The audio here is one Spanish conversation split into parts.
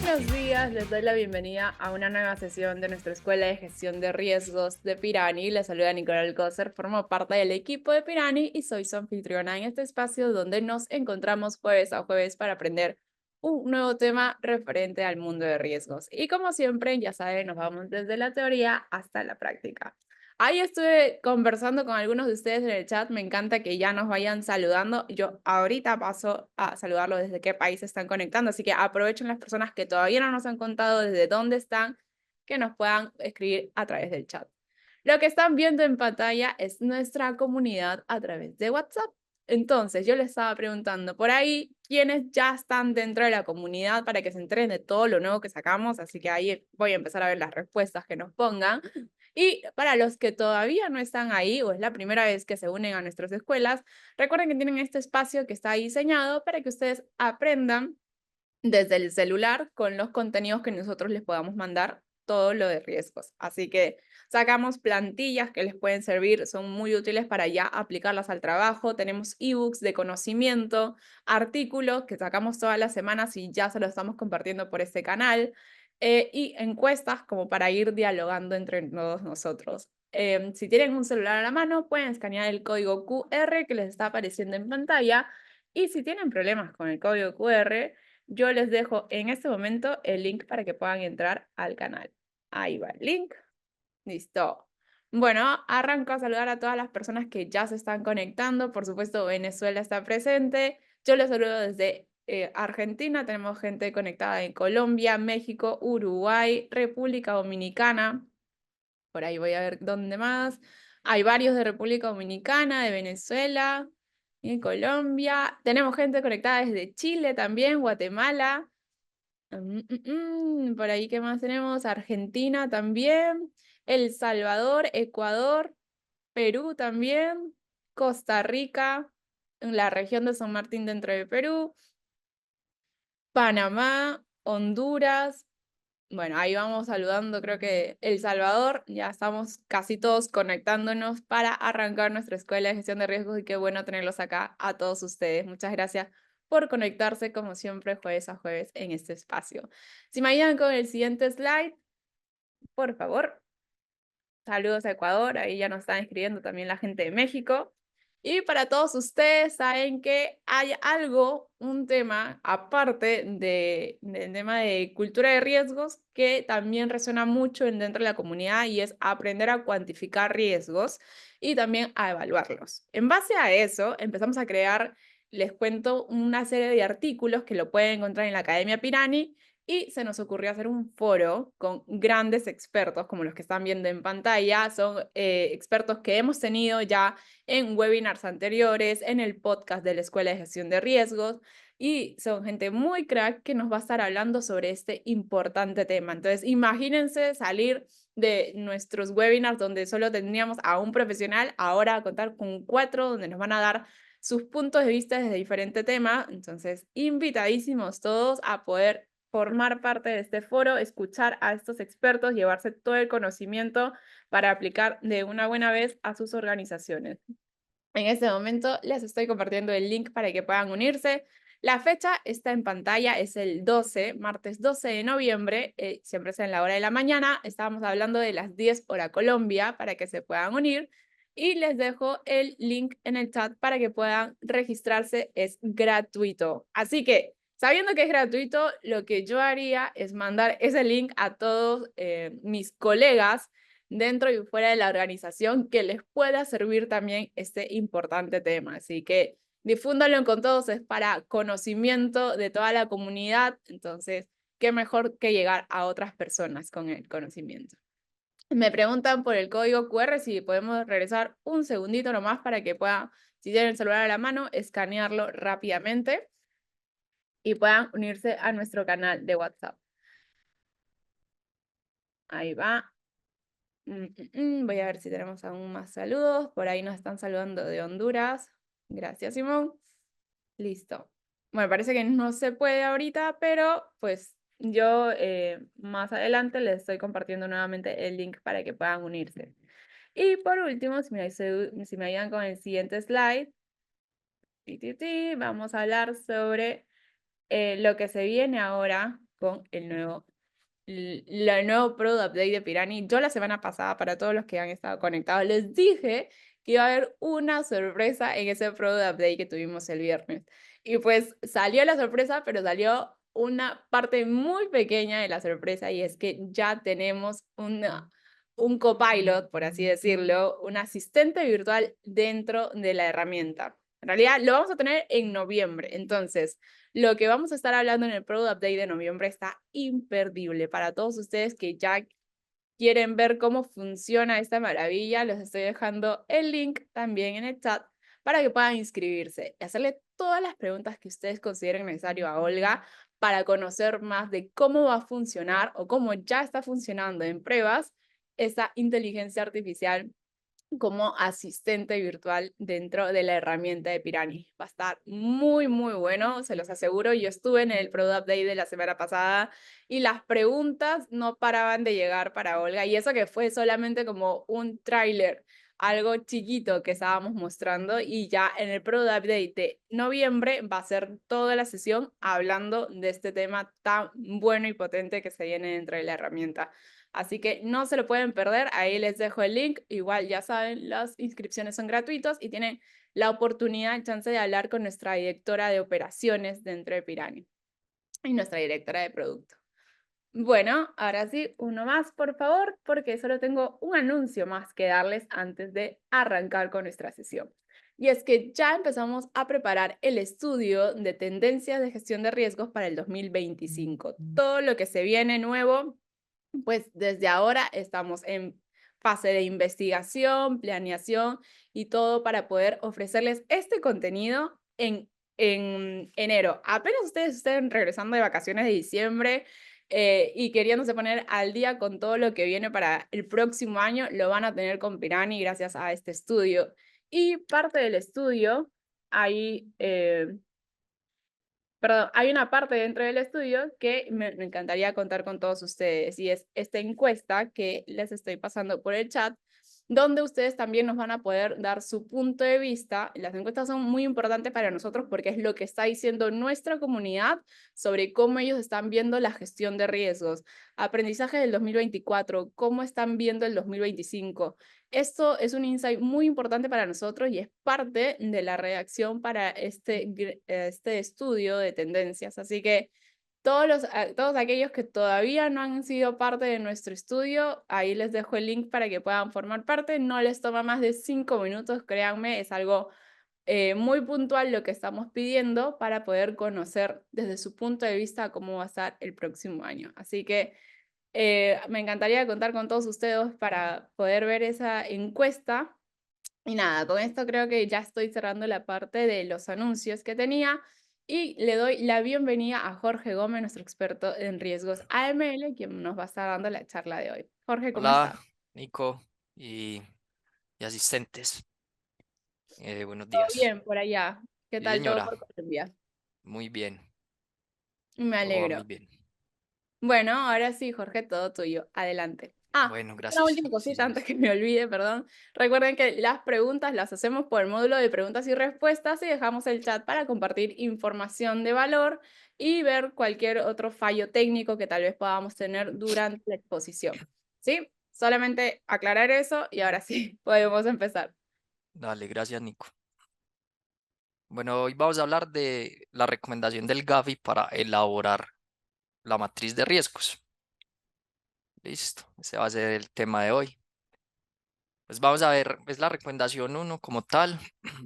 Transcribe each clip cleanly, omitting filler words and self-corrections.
Buenos días, les doy la bienvenida a una nueva sesión de nuestra Escuela de Gestión de Riesgos de Pirani. Les saluda Nicole Alcocer, formo parte del equipo de Pirani y soy su anfitriona en este espacio donde nos encontramos jueves a jueves para aprender un nuevo tema referente al mundo de riesgos. Y como siempre, ya saben, nos vamos desde la teoría hasta la práctica. Ahí estuve conversando con algunos de ustedes en el chat. Me encanta que ya nos vayan saludando. Yo ahorita paso a saludarlos desde qué país se están conectando, así que aprovechen las personas que todavía no nos han contado desde dónde están, que nos puedan escribir a través del chat. Lo que están viendo en pantalla es nuestra comunidad a través de WhatsApp. Entonces, yo les estaba preguntando por ahí quiénes ya están dentro de la comunidad para que se enteren de todo lo nuevo que sacamos, así que ahí voy a empezar a ver las respuestas que nos pongan. Y para los que todavía no están ahí o es la primera vez que se unen a nuestras escuelas, recuerden que tienen este espacio que está diseñado para que ustedes aprendan desde el celular con los contenidos que nosotros les podamos mandar, todo lo de riesgos. Así que sacamos plantillas que les pueden servir, son muy útiles para ya aplicarlas al trabajo. Tenemos ebooks de conocimiento, artículos que sacamos todas las semanas y ya se los estamos compartiendo por este canal, y encuestas como para ir dialogando entre todos nosotros. Si tienen un celular a la mano, pueden escanear el código QR que les está apareciendo en pantalla. Y si tienen problemas con el código QR, yo les dejo en este momento el link para que puedan entrar al canal. Ahí va el link. Listo. Bueno, arranco a saludar a todas las personas que ya se están conectando. Por supuesto, Venezuela está presente. Yo les saludo desde Argentina. Tenemos gente conectada en Colombia, México, Uruguay, República Dominicana. Por ahí voy a ver dónde más. Hay varios de República Dominicana, de Venezuela, y Colombia. Tenemos gente conectada desde Chile también, Guatemala. Por ahí, ¿qué más tenemos? Argentina también, El Salvador, Ecuador, Perú también, Costa Rica, en la región de San Martín dentro de Perú, Panamá, Honduras. Bueno, ahí vamos saludando, creo que El Salvador, ya estamos casi todos conectándonos para arrancar nuestra escuela de gestión de riesgos y qué bueno tenerlos acá a todos ustedes. Muchas gracias por conectarse como siempre jueves a jueves en este espacio. Si me ayudan con el siguiente slide, por favor. Saludos a Ecuador, ahí ya nos están escribiendo también la gente de México. Y para todos ustedes, saben que hay algo, un tema aparte del tema de cultura de riesgos que también resuena mucho dentro de la comunidad y es aprender a cuantificar riesgos y también a evaluarlos. En base a eso, empezamos a crear, les cuento, una serie de artículos que lo pueden encontrar en la Academia Pirani y se nos ocurrió hacer un foro con grandes expertos, como los que están viendo en pantalla. Son expertos que hemos tenido ya en webinars anteriores, en el podcast de la Escuela de Gestión de Riesgos, y son gente muy crack que nos va a estar hablando sobre este importante tema. Entonces, imagínense salir de nuestros webinars donde solo tendríamos a un profesional, ahora a contar con 4, donde nos van a dar sus puntos de vista desde diferente tema. Entonces, invitadísimos todos a poder formar parte de este foro, escuchar a estos expertos, llevarse todo el conocimiento para aplicar de una buena vez a sus organizaciones. En este momento les estoy compartiendo el link para que puedan unirse. La fecha está en pantalla, es el 12, martes 12 de noviembre, siempre es en la hora de la mañana. Estábamos hablando de las 10 hora Colombia para que se puedan unir. Y les dejo el link en el chat para que puedan registrarse, es gratuito. Así que, sabiendo que es gratuito, lo que yo haría es mandar ese link a todos mis colegas dentro y fuera de la organización que les pueda servir también este importante tema. Así que difúndalo con todos, es para conocimiento de toda la comunidad, entonces, qué mejor que llegar a otras personas con el conocimiento. Me preguntan por el código QR, si podemos regresar un segundito nomás para que puedan, si tienen el celular a la mano, escanearlo rápidamente y puedan unirse a nuestro canal de WhatsApp. Ahí va. Voy a ver si tenemos aún más saludos. Por ahí nos están saludando de Honduras. Gracias, Simón. Listo. Bueno, parece que no se puede ahorita, pero pues yo más adelante les estoy compartiendo nuevamente el link para que puedan unirse. Y por último, si me ayudan con el siguiente slide, Vamos a hablar sobre lo que se viene ahora con el nuevo Product Update de Pirani. Yo la semana pasada, para todos los que han estado conectados, les dije que iba a haber una sorpresa en ese Product Update que tuvimos el viernes. Y pues salió la sorpresa, pero salió una parte muy pequeña de la sorpresa y es que ya tenemos un copilot, por así decirlo, un asistente virtual dentro de la herramienta. En realidad lo vamos a tener en noviembre, entonces lo que vamos a estar hablando en el Product Update de noviembre está imperdible para todos ustedes que ya quieren ver cómo funciona esta maravilla. Les estoy dejando el link también en el chat para que puedan inscribirse y hacerle todas las preguntas que ustedes consideren necesario a Olga para conocer más de cómo va a funcionar o cómo ya está funcionando en pruebas esta inteligencia artificial como asistente virtual dentro de la herramienta de Pirani. Va a estar muy, muy bueno, se los aseguro. Yo estuve en el Product Update de la semana pasada y las preguntas no paraban de llegar para Olga. Y eso que fue solamente como un tráiler, algo chiquito que estábamos mostrando. Y ya en el Product Update de noviembre va a ser toda la sesión hablando de este tema tan bueno y potente que se viene dentro de la herramienta. Así que no se lo pueden perder, ahí les dejo el link. Igual ya saben, las inscripciones son gratuitas y tienen la oportunidad, el chance de hablar con nuestra directora de operaciones dentro de Pirani y nuestra directora de producto. Bueno, ahora sí, uno más, por favor, porque solo tengo un anuncio más que darles antes de arrancar con nuestra sesión. Y es que ya empezamos a preparar el estudio de tendencias de gestión de riesgos para el 2025. Todo lo que se viene nuevo pues desde ahora estamos en fase de investigación, planeación y todo para poder ofrecerles este contenido en enero. Apenas ustedes estén regresando de vacaciones de diciembre y queriéndose poner al día con todo lo que viene para el próximo año, lo van a tener con Pirani gracias a este estudio. Y parte del estudio, hay perdón, hay una parte dentro del estudio que me encantaría contar con todos ustedes y es esta encuesta que les estoy pasando por el chat, donde ustedes también nos van a poder dar su punto de vista. Las encuestas son muy importantes para nosotros porque es lo que está diciendo nuestra comunidad sobre cómo ellos están viendo la gestión de riesgos, aprendizaje del 2024, cómo están viendo el 2025. Esto es un insight muy importante para nosotros y es parte de la redacción para este estudio de tendencias. Así que todos aquellos que todavía no han sido parte de nuestro estudio, ahí les dejo el link para que puedan formar parte. No les toma más de 5 minutos, créanme, es algo muy puntual lo que estamos pidiendo para poder conocer desde su punto de vista cómo va a estar el próximo año. Así que me encantaría contar con todos ustedes para poder ver esa encuesta. Y nada, con esto creo que ya estoy cerrando la parte de los anuncios que tenía y le doy la bienvenida a Jorge Gómez, nuestro experto en riesgos AML, quien nos va a estar dando la charla de hoy. Jorge, ¿cómo Hola, estás? Nico y asistentes. Buenos ¿Todo días. bien por allá? ¿Qué Sí, tal todo señora. por Colombia? Muy bien. Me Todo va muy alegro. bien. Bueno, ahora sí, Jorge, todo tuyo. Adelante. Bueno, Una gracias. última Sí, cosita señor. antes que me olvide, perdón. Recuerden que las preguntas las hacemos por el módulo de preguntas y respuestas y dejamos el chat para compartir información de valor y ver cualquier otro fallo técnico que tal vez podamos tener durante la exposición. ¿Sí? Solamente aclarar eso y ahora sí, podemos empezar. Dale, gracias, Nico. Bueno, hoy vamos a hablar de la recomendación del Gavi para elaborar la matriz de riesgos. Listo. Ese va a ser el tema de hoy. Pues vamos a ver, es la recomendación uno como tal,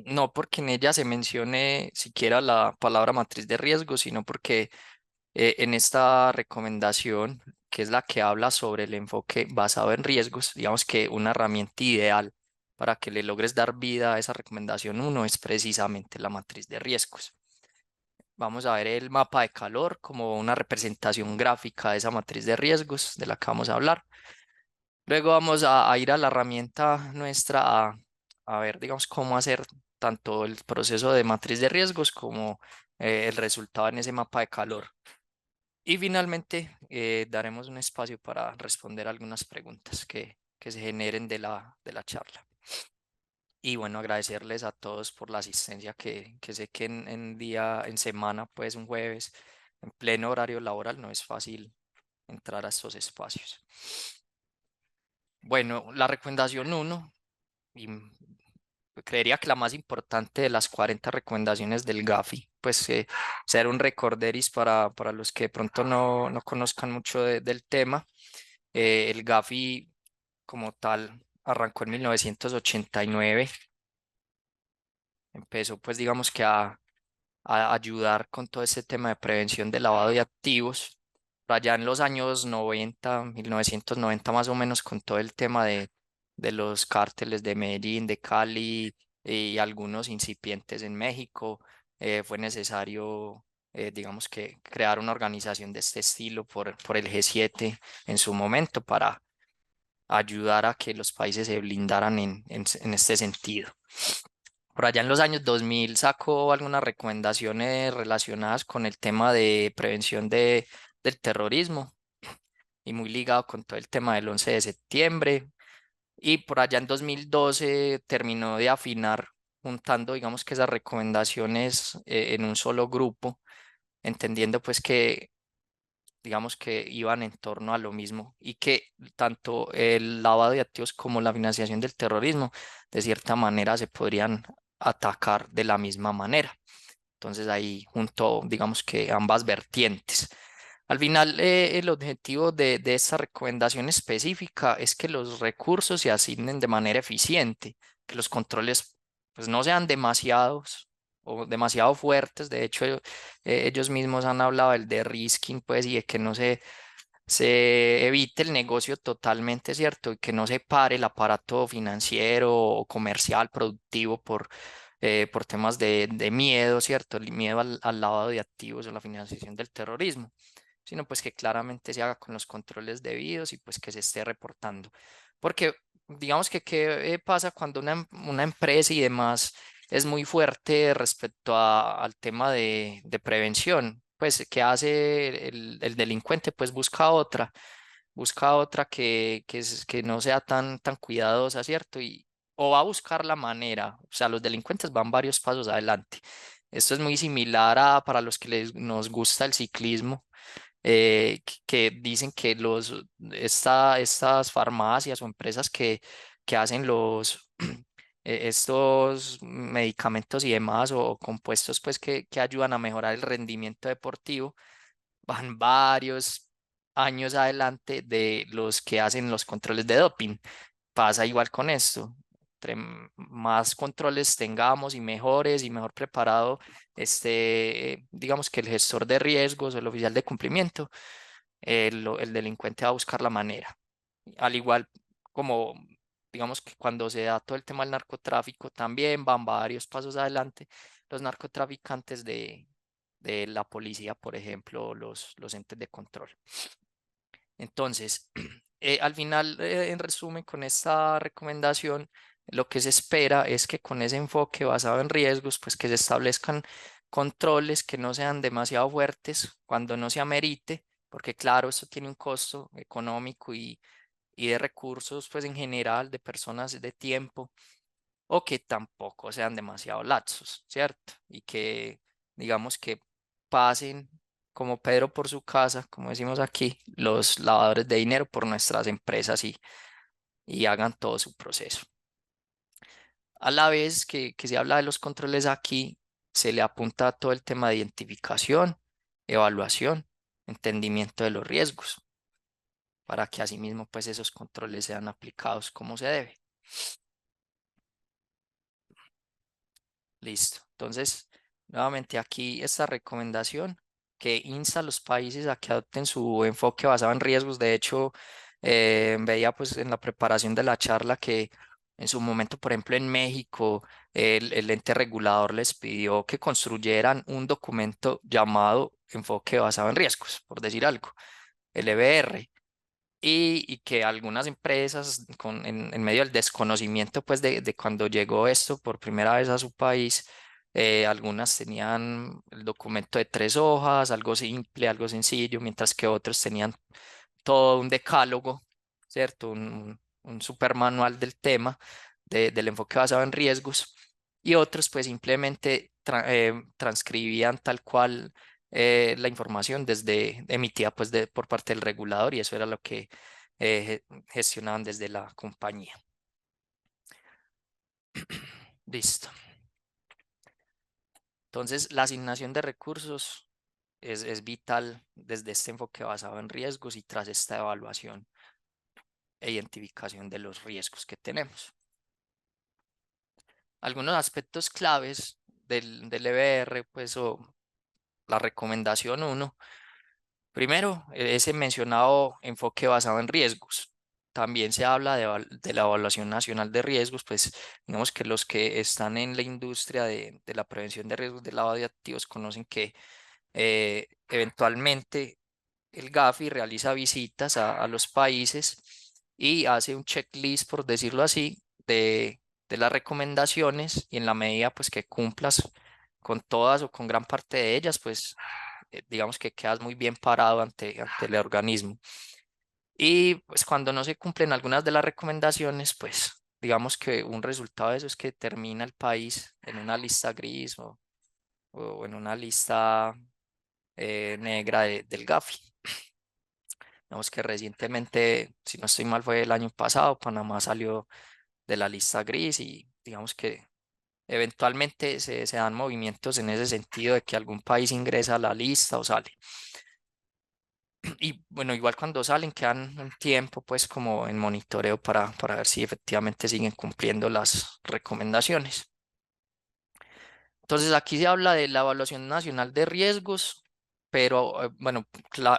no porque en ella se mencione siquiera la palabra matriz de riesgos, sino porque en esta recomendación, que es la que habla sobre el enfoque basado en riesgos, digamos que una herramienta ideal para que le logres dar vida a esa recomendación uno es precisamente la matriz de riesgos. Vamos a ver el mapa de calor como una representación gráfica de esa matriz de riesgos de la que vamos a hablar. Luego vamos a ir a la herramienta nuestra a ver, digamos, cómo hacer tanto el proceso de matriz de riesgos como el resultado en ese mapa de calor. Y finalmente daremos un espacio para responder algunas preguntas que se generen de la charla. Y bueno, agradecerles a todos por la asistencia que sé que en semana, pues un jueves, en pleno horario laboral, no es fácil entrar a estos espacios. Bueno, la recomendación uno, y creería que la más importante de las 40 recomendaciones del GAFI, pues ser un recorderis para los que de pronto no conozcan mucho del tema. El GAFI como tal arrancó en 1989, empezó pues digamos que a ayudar con todo este tema de prevención de lavado de activos. Por allá en los años 90, 1990 más o menos, con todo el tema de los cárteles de Medellín, de Cali y algunos incipientes en México, fue necesario, digamos que, crear una organización de este estilo por el G7 en su momento para ayudar a que los países se blindaran en este sentido. Por allá en los años 2000 sacó algunas recomendaciones relacionadas con el tema de prevención del terrorismo y muy ligado con todo el tema del 11 de septiembre. Y por allá en 2012 terminó de afinar, juntando, digamos que esas recomendaciones en un solo grupo, entendiendo pues que digamos que iban en torno a lo mismo y que tanto el lavado de activos como la financiación del terrorismo de cierta manera se podrían atacar de la misma manera. Entonces ahí junto, digamos que ambas vertientes. Al final, el objetivo de esta recomendación específica es que los recursos se asignen de manera eficiente, que los controles pues, no sean demasiados o demasiado fuertes. De hecho, ellos mismos han hablado del de-risking, pues, y de que no se evite el negocio totalmente, ¿cierto? Y que no se pare el aparato financiero o comercial, productivo por temas de miedo, ¿cierto? El miedo al lavado de activos o la financiación del terrorismo, sino pues que claramente se haga con los controles debidos y pues que se esté reportando. Porque digamos que qué pasa cuando una empresa y demás es muy fuerte respecto al tema de prevención. Pues, ¿qué hace el delincuente? Pues busca otra que no sea tan cuidadosa, ¿cierto? O va a buscar la manera, o sea, los delincuentes van varios pasos adelante. Esto es muy similar a para los que nos gusta el ciclismo, que dicen que estas farmacias o empresas que hacen estos medicamentos y demás o compuestos pues que ayudan a mejorar el rendimiento deportivo, van varios años adelante de los que hacen los controles de doping. Pasa igual con esto. Entre más controles tengamos y mejor preparado digamos que el gestor de riesgos o el oficial de cumplimiento, el delincuente va a buscar la manera. Al igual como, digamos que cuando se da todo el tema del narcotráfico, también van varios pasos adelante los narcotraficantes de la policía, por ejemplo, los entes de control. Entonces, al final, en resumen, con esta recomendación, lo que se espera es que con ese enfoque basado en riesgos, pues que se establezcan controles que no sean demasiado fuertes cuando no se amerite, porque claro, esto tiene un costo económico y de recursos, pues en general, de personas, de tiempo, o que tampoco sean demasiado laxos, ¿cierto? Y que, digamos que pasen como Pedro por su casa, como decimos aquí, los lavadores de dinero por nuestras empresas y hagan todo su proceso. A la vez que se habla de los controles aquí, se le apunta a todo el tema de identificación, evaluación, entendimiento de los riesgos, para que asimismo pues esos controles sean aplicados como se debe. Listo. Entonces, nuevamente aquí esta recomendación que insta a los países a que adopten su enfoque basado en riesgos. De hecho, veía pues en la preparación de la charla que en su momento, por ejemplo, en México, el ente regulador les pidió que construyeran un documento llamado enfoque basado en riesgos, por decir algo, el EBR y que algunas empresas en medio del desconocimiento pues de cuando llegó esto por primera vez a su país, algunas tenían el documento de 3 hojas, algo simple, algo sencillo, mientras que otros tenían todo un decálogo, ¿cierto? Un super manual del tema del enfoque basado en riesgos, y otros pues simplemente transcribían tal cual la información desde emitida pues por parte del regulador, y eso era lo que gestionaban desde la compañía. Listo. Entonces, la asignación de recursos es vital desde este enfoque basado en riesgos y tras esta evaluación e identificación de los riesgos que tenemos. Algunos aspectos claves del EBR, pues, o la recomendación 1, primero, ese mencionado enfoque basado en riesgos. También se habla de la evaluación nacional de riesgos, pues digamos que los que están en la industria de la prevención de riesgos de lavado de activos conocen que eventualmente el GAFI realiza visitas a los países y hace un checklist, por decirlo así, de las recomendaciones, y en la medida pues que cumplas con todas o con gran parte de ellas, pues digamos que quedas muy bien parado ante el organismo. Y pues cuando no se cumplen algunas de las recomendaciones, pues digamos que un resultado de eso es que termina el país en una lista gris o en una lista negra del GAFI. Digamos que recientemente, si no estoy mal, fue el año pasado, Panamá salió de la lista gris, y digamos que eventualmente se dan movimientos en ese sentido de que algún país ingresa a la lista o sale. Y bueno, igual cuando salen quedan un tiempo pues como en monitoreo para ver si efectivamente siguen cumpliendo las recomendaciones. Entonces aquí se habla de la evaluación nacional de riesgos, pero bueno,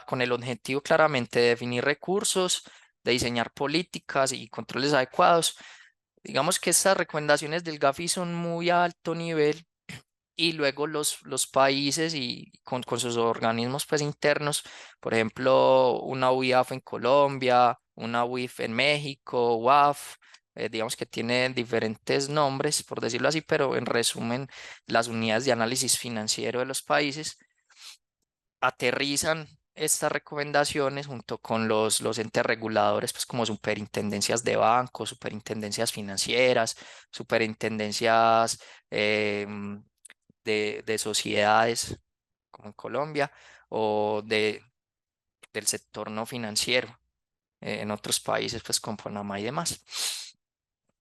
con el objetivo claramente de definir recursos, de diseñar políticas y controles adecuados. Digamos que estas recomendaciones del GAFI son muy a alto nivel, y luego los países y con sus organismos pues internos, por ejemplo, una UIAF en Colombia, una UIF en México, UAF, digamos que tienen diferentes nombres, por decirlo así, pero en resumen, las unidades de análisis financiero de los países aterrizan estas recomendaciones junto con los entes reguladores, pues como superintendencias de bancos, superintendencias financieras, superintendencias de sociedades, como en Colombia, o del sector no financiero, en otros países, pues con Panamá y demás.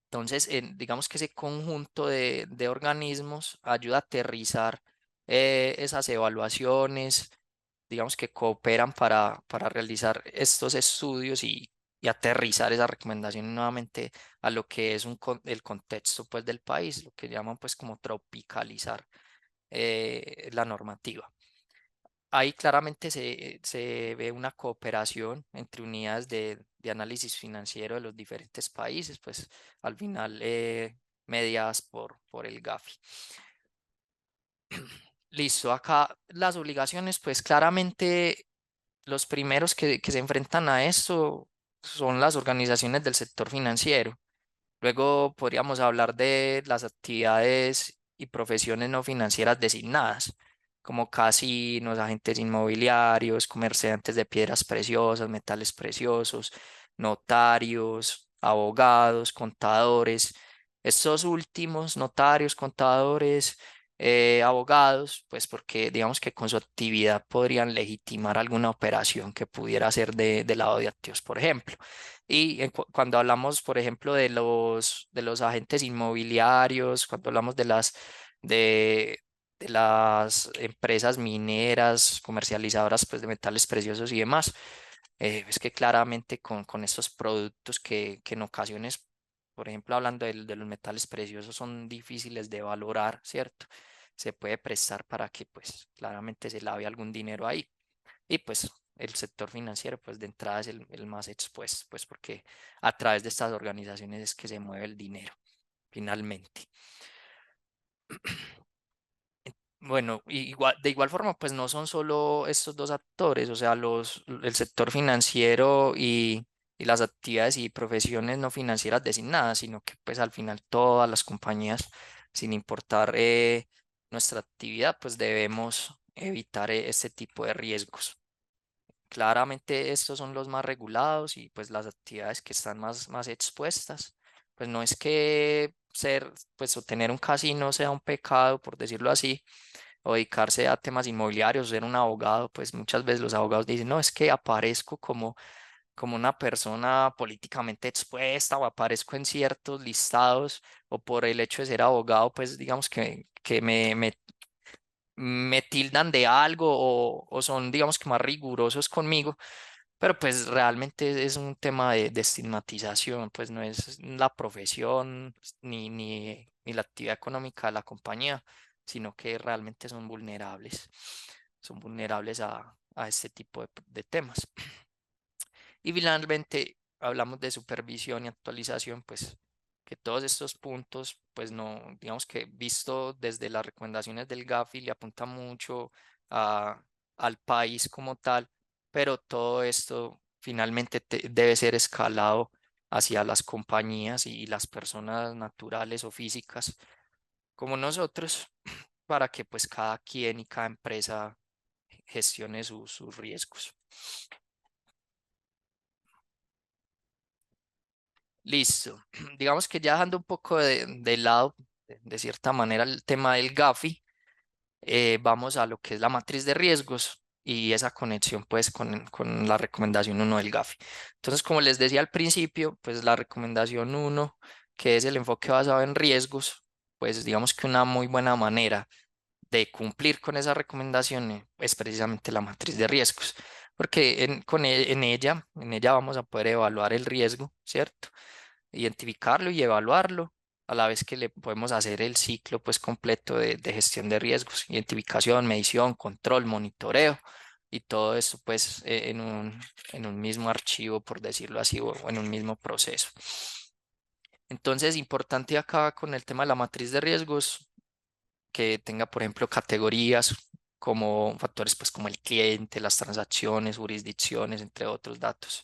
Entonces, digamos que ese conjunto de organismos ayuda a aterrizar esas evaluaciones, digamos que cooperan para realizar estos estudios y aterrizar esas recomendaciones nuevamente a lo que es el contexto pues del país, lo que llaman pues como tropicalizar la normativa. Ahí claramente se ve una cooperación entre unidades de análisis financiero de los diferentes países, pues al final mediadas por el GAFI. Listo, acá las obligaciones, pues claramente los primeros que se enfrentan a esto son las organizaciones del sector financiero. Luego podríamos hablar de las actividades y profesiones no financieras designadas, como casinos, agentes inmobiliarios, comerciantes de piedras preciosas, metales preciosos, notarios, abogados, contadores. Estos últimos, notarios, contadores, abogados, pues porque digamos que con su actividad podrían legitimar alguna operación que pudiera ser de lavado de activos, por ejemplo. Y cuando hablamos, por ejemplo, de los agentes inmobiliarios, cuando hablamos de las empresas mineras, comercializadoras pues, de metales preciosos y demás, es que claramente con estos productos que en ocasiones, por ejemplo, hablando de los metales preciosos, son difíciles de valorar, ¿cierto? Se puede prestar para que pues claramente se lave algún dinero ahí. Y pues el sector financiero, pues de entrada es el más expuesto, pues porque a través de estas organizaciones es que se mueve el dinero, finalmente. Bueno, de igual forma, pues no son solo estos dos actores, o sea, el sector financiero y las actividades y profesiones no financieras designadas, sino que pues al final todas las compañías, sin importar nuestra actividad, pues debemos evitar este tipo de riesgos. Claramente estos son los más regulados y pues las actividades que están más expuestas, pues no es que pues o tener un casino sea un pecado, por decirlo así, o dedicarse a temas inmobiliarios, ser un abogado, pues muchas veces los abogados dicen, no, es que aparezco como una persona políticamente expuesta o aparezco en ciertos listados o por el hecho de ser abogado, pues digamos que me tildan de algo o son, digamos que más rigurosos conmigo, pero pues realmente es un tema de estigmatización, pues no es la profesión ni la actividad económica de la compañía, sino que realmente son vulnerables a este tipo de temas. Y finalmente hablamos de supervisión y actualización, pues que todos estos puntos, pues no, digamos que visto desde las recomendaciones del GAFI le apunta mucho a- al país como tal, pero todo esto finalmente debe ser escalado hacia las compañías y las personas naturales o físicas como nosotros, para que pues cada quien y cada empresa gestione sus riesgos. Listo. Digamos que ya dejando un poco de lado, de cierta manera, el tema del GAFI, vamos a lo que es la matriz de riesgos y esa conexión pues con la recomendación uno del GAFI. Entonces, como les decía al principio, pues la recomendación uno que es el enfoque basado en riesgos, pues digamos que una muy buena manera de cumplir con esa recomendación es precisamente la matriz de riesgos, porque en ella vamos a poder evaluar el riesgo, ¿cierto? Identificarlo y evaluarlo, a la vez que le podemos hacer el ciclo pues completo de gestión de riesgos, identificación, medición, control, monitoreo y todo esto pues en un mismo archivo, por decirlo así, o en un mismo proceso. Entonces, importante acá con el tema de la matriz de riesgos, que tenga, por ejemplo, categorías como factores pues como el cliente, las transacciones, jurisdicciones, entre otros datos.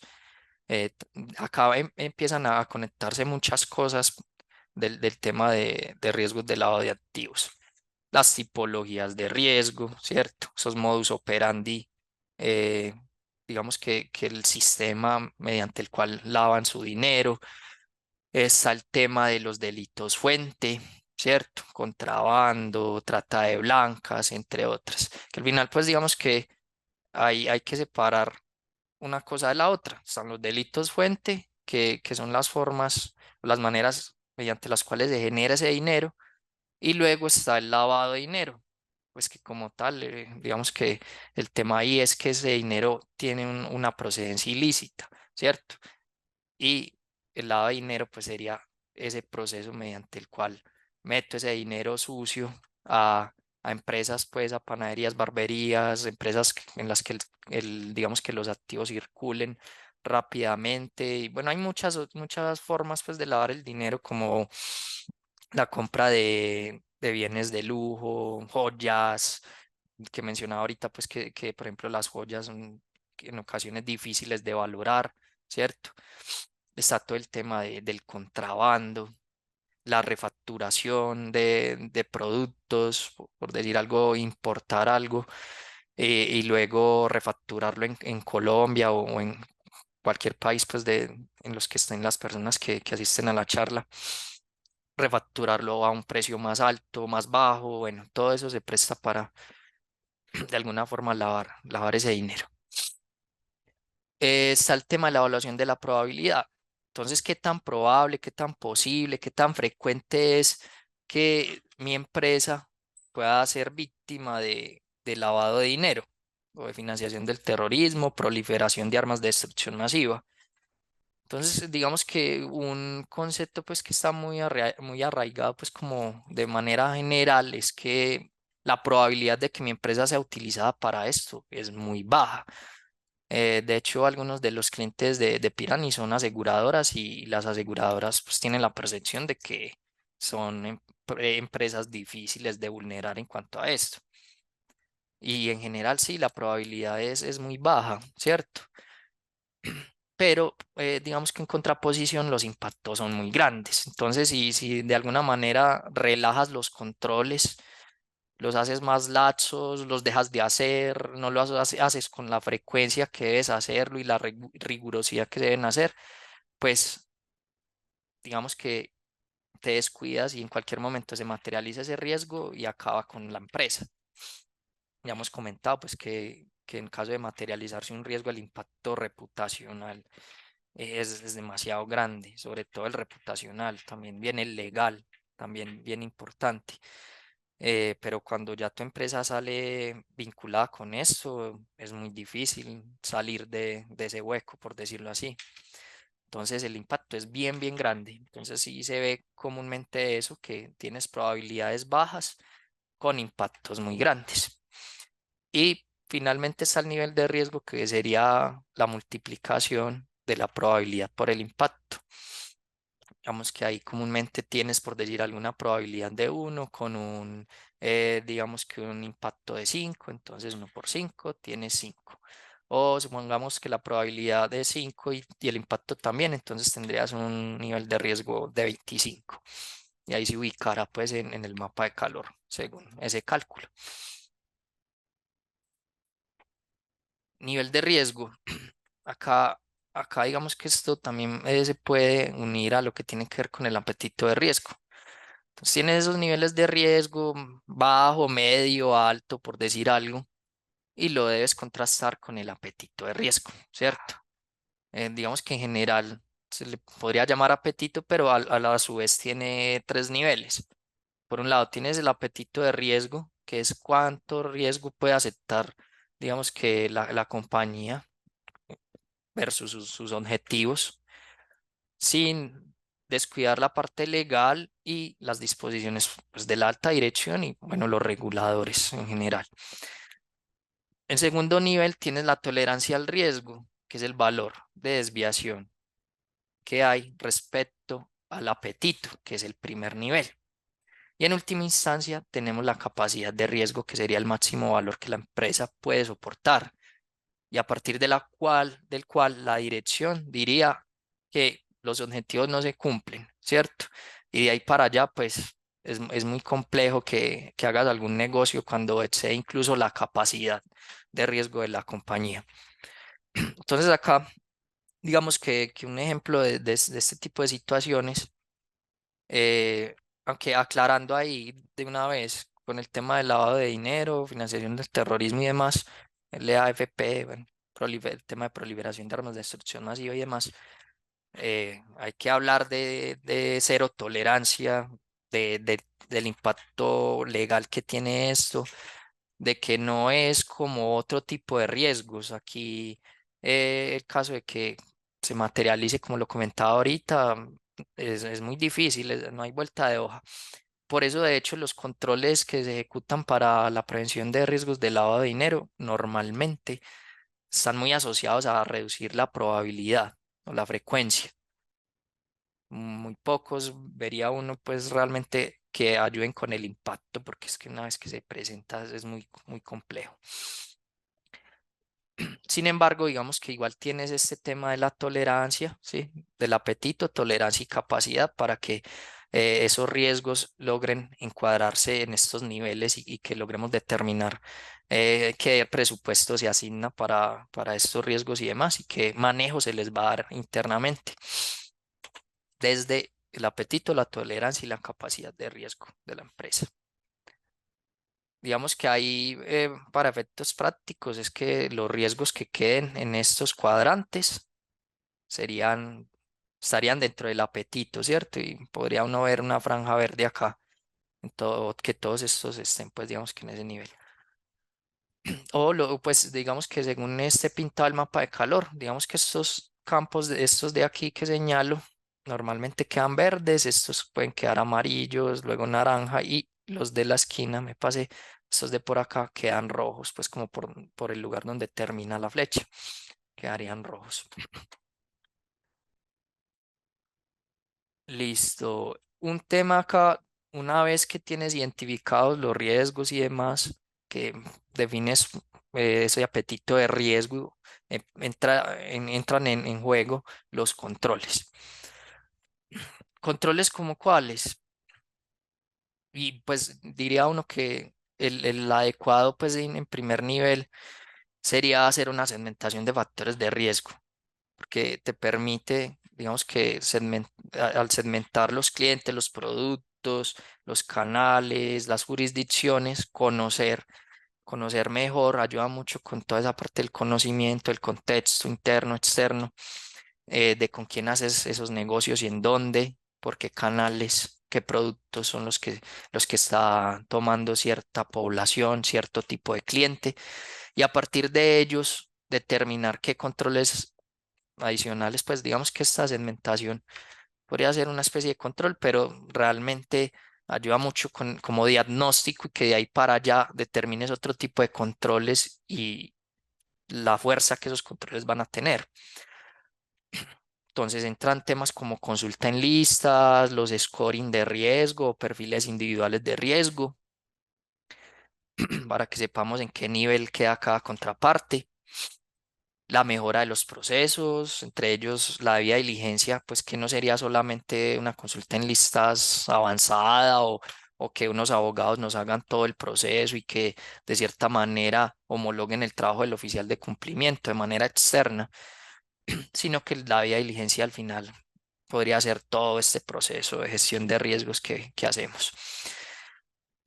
Acá empiezan a conectarse muchas cosas del tema de riesgos de lavado de activos. Las tipologías de riesgo, ¿cierto? Esos modus operandi, eh, digamos que el sistema mediante el cual lavan su dinero. Está el tema de los delitos fuente, ¿cierto? Contrabando, trata de blancas, entre otras. Que al final, pues digamos que hay que separar una cosa de la otra. Están los delitos fuente, que son las formas o las maneras mediante las cuales se genera ese dinero, y luego está el lavado de dinero. Pues que como tal, digamos que el tema ahí es que ese dinero tiene una procedencia ilícita, ¿cierto? Y el lavado de dinero pues sería ese proceso mediante el cual meto ese dinero sucio a empresas, pues a panaderías, barberías, empresas en las que digamos que los activos circulen rápidamente. Y bueno, hay muchas formas pues de lavar el dinero, como la compra de bienes de lujo, joyas, que mencionaba ahorita, pues que por ejemplo las joyas son en ocasiones difíciles de valorar, ¿cierto? Está todo el tema del contrabando, la refacturación de productos, por decir algo, importar algo, y luego refacturarlo en Colombia o en cualquier país pues en los que estén las personas que asisten a la charla, refacturarlo a un precio más alto, más bajo, bueno, todo eso se presta para de alguna forma lavar ese dinero. Está el tema de la evaluación de la probabilidad. Entonces, ¿qué tan probable, qué tan posible, qué tan frecuente es que mi empresa pueda ser víctima de lavado de dinero o de financiación del terrorismo, proliferación de armas de destrucción masiva? Entonces, digamos que un concepto pues que está muy arraigado pues como de manera general es que la probabilidad de que mi empresa sea utilizada para esto es muy baja. De hecho, algunos de los clientes de Pirani son aseguradoras y las aseguradoras pues tienen la percepción de que son empresas difíciles de vulnerar en cuanto a esto. Y en general sí, la probabilidad es muy baja, ¿cierto? Pero digamos que en contraposición los impactos son muy grandes. Entonces, si de alguna manera relajas los controles, los haces más laxos, los dejas de hacer, no los haces con la frecuencia que debes hacerlo y la rigurosidad que deben hacer, pues digamos que te descuidas y en cualquier momento se materializa ese riesgo y acaba con la empresa. Ya hemos comentado pues que en caso de materializarse un riesgo, el impacto reputacional es demasiado grande, sobre todo el reputacional, también viene el legal, también bien importante. Pero cuando ya tu empresa sale vinculada con eso, es muy difícil salir de ese hueco, por decirlo así. Entonces el impacto es bien grande. Entonces sí se ve comúnmente eso, que tienes probabilidades bajas con impactos muy grandes. Y finalmente está el nivel de riesgo, que sería la multiplicación de la probabilidad por el impacto. Digamos que ahí comúnmente tienes, por decir alguna probabilidad de 1 con un, digamos que un impacto de 5, entonces 1 por 5 tienes 5. O supongamos que la probabilidad de 5 y el impacto también, entonces tendrías un nivel de riesgo de 25. Y ahí se ubicará pues en el mapa de calor, según ese cálculo. Nivel de riesgo. Acá, acá digamos que esto también se puede unir a lo que tiene que ver con el apetito de riesgo. Entonces tienes esos niveles de riesgo bajo, medio, alto, por decir algo, y lo debes contrastar con el apetito de riesgo, ¿cierto? Digamos que en general se le podría llamar apetito, pero a su vez tiene tres niveles. Por un lado, tienes el apetito de riesgo, que es cuánto riesgo puede aceptar, digamos que la compañía versus sus objetivos, sin descuidar la parte legal y las disposiciones pues, de la alta dirección y bueno, los reguladores en general. En segundo nivel tienes la tolerancia al riesgo, que es el valor de desviación que hay respecto al apetito, que es el primer nivel. Y en última instancia tenemos la capacidad de riesgo, que sería el máximo valor que la empresa puede soportar y a partir de del cual la dirección diría que los objetivos no se cumplen, ¿cierto? Y de ahí para allá, pues es muy complejo que hagas algún negocio cuando excede incluso la capacidad de riesgo de la compañía. Entonces acá, digamos que un ejemplo de este tipo de situaciones, eh, aunque aclarando ahí de una vez con el tema del lavado de dinero, financiación del terrorismo y demás, el AFP, bueno, el tema de proliferación de armas de destrucción masiva y demás, hay que hablar de cero tolerancia, del impacto legal que tiene esto, de que no es como otro tipo de riesgos. Aquí el caso de que se materialice, como lo comentaba ahorita, es muy difícil, no hay vuelta de hoja. Por eso, de hecho, los controles que se ejecutan para la prevención de riesgos de lavado de dinero normalmente están muy asociados a reducir la probabilidad o la frecuencia. Muy pocos vería uno pues realmente que ayuden con el impacto, porque es que una vez que se presenta es muy complejo. Sin embargo, digamos que igual tienes este tema de la tolerancia, ¿sí? Del apetito, tolerancia y capacidad para que esos riesgos logren encuadrarse en estos niveles y que logremos determinar qué presupuesto se asigna para estos riesgos y demás y qué manejo se les va a dar internamente desde el apetito, la tolerancia y la capacidad de riesgo de la empresa. Digamos que ahí, para efectos prácticos, es que los riesgos que queden en estos cuadrantes serían, estarían dentro del apetito, ¿cierto? Y podría uno ver una franja verde acá, en todo, que todos estos estén, pues, digamos que en ese nivel. Pues, digamos que según este pintado el mapa de calor, digamos que estos campos, estos de aquí que señalo, normalmente quedan verdes, estos pueden quedar amarillos, luego naranja y los de la esquina, me pasé, estos de por acá quedan rojos, pues como por el lugar donde termina la flecha, quedarían rojos. Listo. Un tema acá, una vez que tienes identificados los riesgos y demás, que defines ese apetito de riesgo, entran en juego los controles. ¿Controles como cuáles? Y pues diría uno que el adecuado pues en primer nivel sería hacer una segmentación de factores de riesgo, porque te permite digamos que al segmentar los clientes, los productos, los canales, las jurisdicciones, conocer mejor, ayuda mucho con toda esa parte del conocimiento, el contexto interno, externo, de con quién haces esos negocios y en dónde, por qué canales, qué productos son los que está tomando cierta población, cierto tipo de cliente, y a partir de ellos determinar qué controles adicionales, pues digamos que esta segmentación podría ser una especie de control, pero realmente ayuda mucho como diagnóstico y que de ahí para allá determines otro tipo de controles y la fuerza que esos controles van a tener. Entonces entran temas como consulta en listas, los scoring de riesgo, perfiles individuales de riesgo, para que sepamos en qué nivel queda cada contraparte, la mejora de los procesos, entre ellos la debida diligencia, pues que no sería solamente una consulta en listas avanzada o que unos abogados nos hagan todo el proceso y que de cierta manera homologuen el trabajo del oficial de cumplimiento de manera externa, sino que la debida diligencia al final podría ser todo este proceso de gestión de riesgos que hacemos.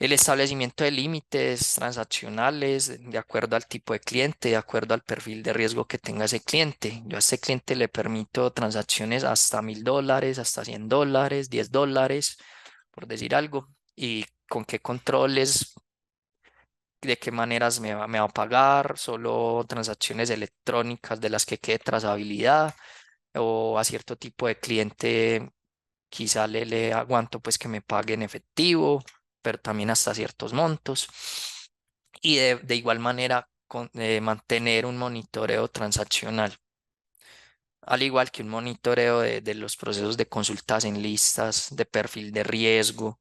El establecimiento de límites transaccionales de acuerdo al tipo de cliente, de acuerdo al perfil de riesgo que tenga ese cliente. Yo a este cliente le permito transacciones hasta $1.000, hasta $100, $10, por decir algo, y con qué controles, de qué maneras me va a pagar, solo transacciones electrónicas de las que quede trazabilidad, o a cierto tipo de cliente quizá le aguanto pues que me pague en efectivo, pero también hasta ciertos montos. Y de igual manera mantener un monitoreo transaccional, al igual que un monitoreo de los procesos de consultas en listas, de perfil de riesgo,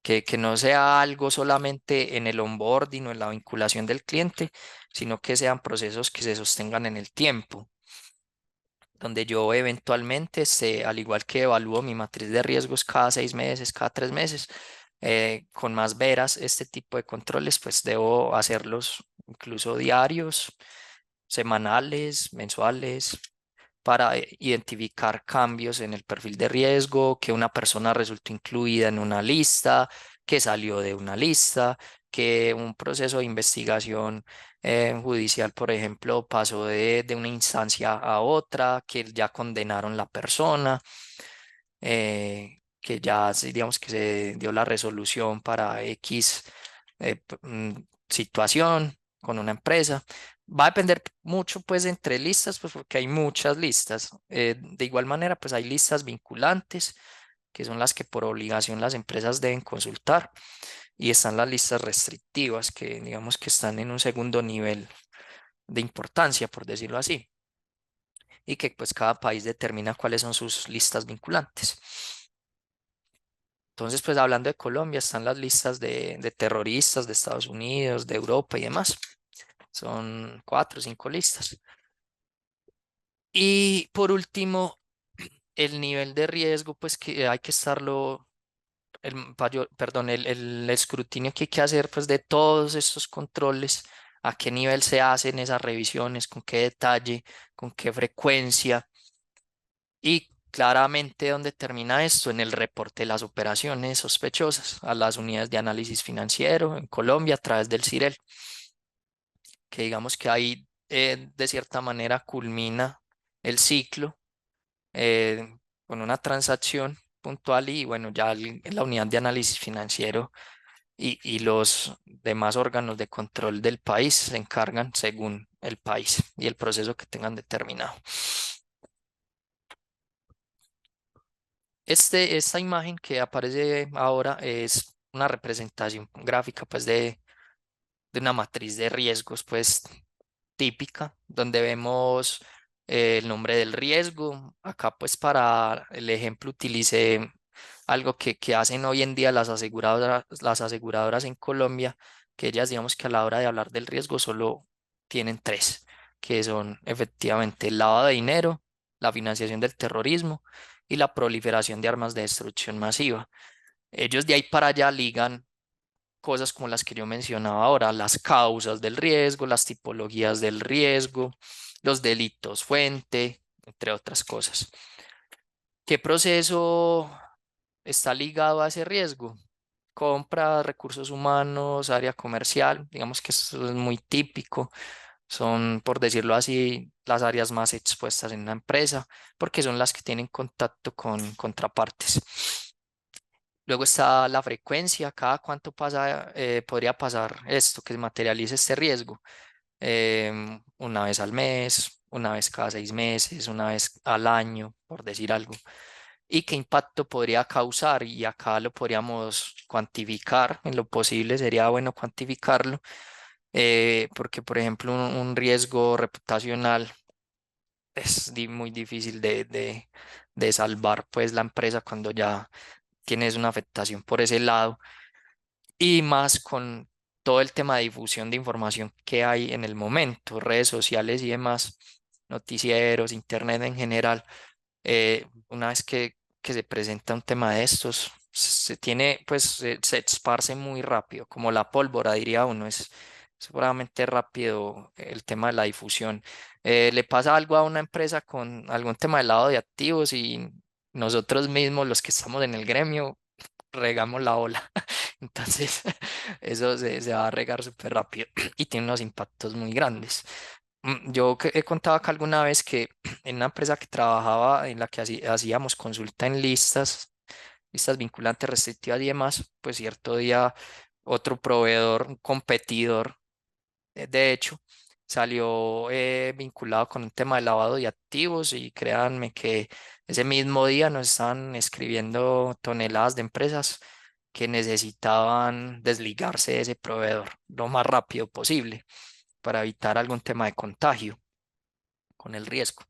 que no sea algo solamente en el onboarding o en la vinculación del cliente, sino que sean procesos que se sostengan en el tiempo, donde yo eventualmente, al igual que evalúo mi matriz de riesgos cada 6 meses, cada 3 meses, con más veras este tipo de controles, pues debo hacerlos incluso diarios, semanales, mensuales, para identificar cambios en el perfil de riesgo, que una persona resultó incluida en una lista, que salió de una lista, que un proceso de investigación judicial, por ejemplo, pasó de una instancia a otra, que ya condenaron la persona, que ya digamos que se dio la resolución para X situación con una empresa. Va a depender mucho pues entre listas, pues porque hay muchas listas. De igual manera, pues hay listas vinculantes, que son las que por obligación las empresas deben consultar, y están las listas restrictivas, que digamos que están en un segundo nivel de importancia, por decirlo así, y que pues cada país determina cuáles son sus listas vinculantes. Entonces, pues hablando de Colombia, están las listas de terroristas de Estados Unidos, de Europa y demás. Son 4 o 5 listas. Y por último, el nivel de riesgo, pues que hay que estarlo, perdón, el escrutinio que hay que hacer, pues de todos estos controles, a qué nivel se hacen esas revisiones, con qué detalle, con qué frecuencia. Y claramente, ¿dónde termina esto? En el reporte de las operaciones sospechosas a las unidades de análisis financiero en Colombia a través del CIREL, que digamos que ahí de cierta manera culmina el ciclo con una transacción puntual y bueno, ya la unidad de análisis financiero y los demás órganos de control del país se encargan según el país y el proceso que tengan determinado. Esta imagen que aparece ahora es una representación gráfica pues de una matriz de riesgos pues típica, donde vemos el nombre del riesgo. Acá pues para el ejemplo utilicé algo que hacen hoy en día las aseguradoras en Colombia, que ellas digamos que a la hora de hablar del riesgo solo tienen tres, que son efectivamente el lavado de dinero, la financiación del terrorismo y la proliferación de armas de destrucción masiva. Ellos de ahí para allá ligan cosas como las que yo mencionaba ahora, las causas del riesgo, las tipologías del riesgo, los delitos fuente, entre otras cosas. ¿Qué proceso está ligado a ese riesgo? Compra, recursos humanos, área comercial, digamos que eso es muy típico. Son, por decirlo así, las áreas más expuestas en una empresa, porque son las que tienen contacto con contrapartes. Luego está la frecuencia, cada cuánto pasa, podría pasar esto, que se materialice este riesgo. Una vez al mes, una vez cada 6 meses, una vez al año, por decir algo. ¿Y qué impacto podría causar? Y acá lo podríamos cuantificar, en lo posible sería bueno cuantificarlo, porque por ejemplo un riesgo reputacional es muy difícil de salvar pues la empresa cuando ya tienes una afectación por ese lado y más con todo el tema de difusión de información que hay en el momento, redes sociales y demás, noticieros, internet en general. Una vez que se presenta un tema de estos, se tiene, pues se esparce muy rápido, como la pólvora, diría uno, es seguramente rápido el tema de la difusión. Le pasa algo a una empresa con algún tema de lavado de activos y nosotros mismos, los que estamos en el gremio, regamos la ola. Entonces, eso se va a regar súper rápido y tiene unos impactos muy grandes. Yo he contado acá alguna vez que en una empresa que trabajaba, en la que hacíamos consulta en listas vinculantes, restrictivas y demás, pues cierto día otro proveedor, un competidor, de hecho, salió vinculado con un tema de lavado de activos y créanme que ese mismo día nos estaban escribiendo toneladas de empresas que necesitaban desligarse de ese proveedor lo más rápido posible para evitar algún tema de contagio con el riesgo.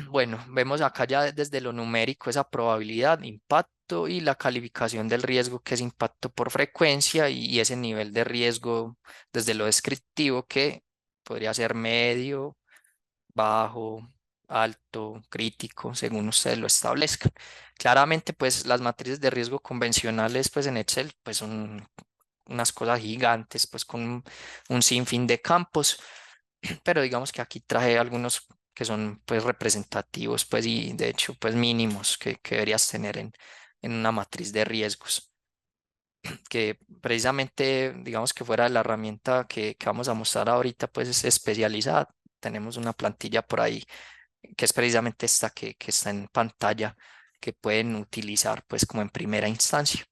Bueno, vemos acá ya desde lo numérico esa probabilidad, impacto y la calificación del riesgo que es impacto por frecuencia y ese nivel de riesgo desde lo descriptivo que podría ser medio, bajo, alto, crítico, según ustedes lo establezcan. Claramente, pues las matrices de riesgo convencionales, pues en Excel, pues son unas cosas gigantes, pues con un sinfín de campos, pero digamos que aquí traje algunos que son pues representativos, pues y de hecho pues mínimos que deberías tener en una matriz de riesgos, que precisamente digamos que fuera de la herramienta que vamos a mostrar ahorita, pues es especializada. Tenemos una plantilla por ahí que es precisamente esta que está en pantalla, que pueden utilizar pues como en primera instancia.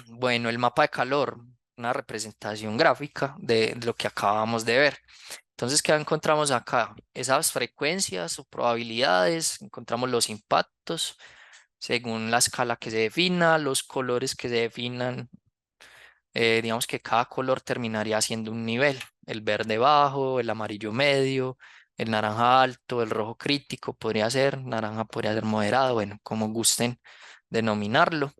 Bueno, el mapa de calor, una representación gráfica de lo que acabamos de ver. Entonces, ¿qué encontramos acá? Esas frecuencias o probabilidades, encontramos los impactos según la escala que se defina, los colores que se definan. Digamos que cada color terminaría siendo un nivel, el verde bajo, el amarillo medio, el naranja alto, el rojo crítico podría ser, naranja podría ser moderado, bueno, como gusten denominarlo.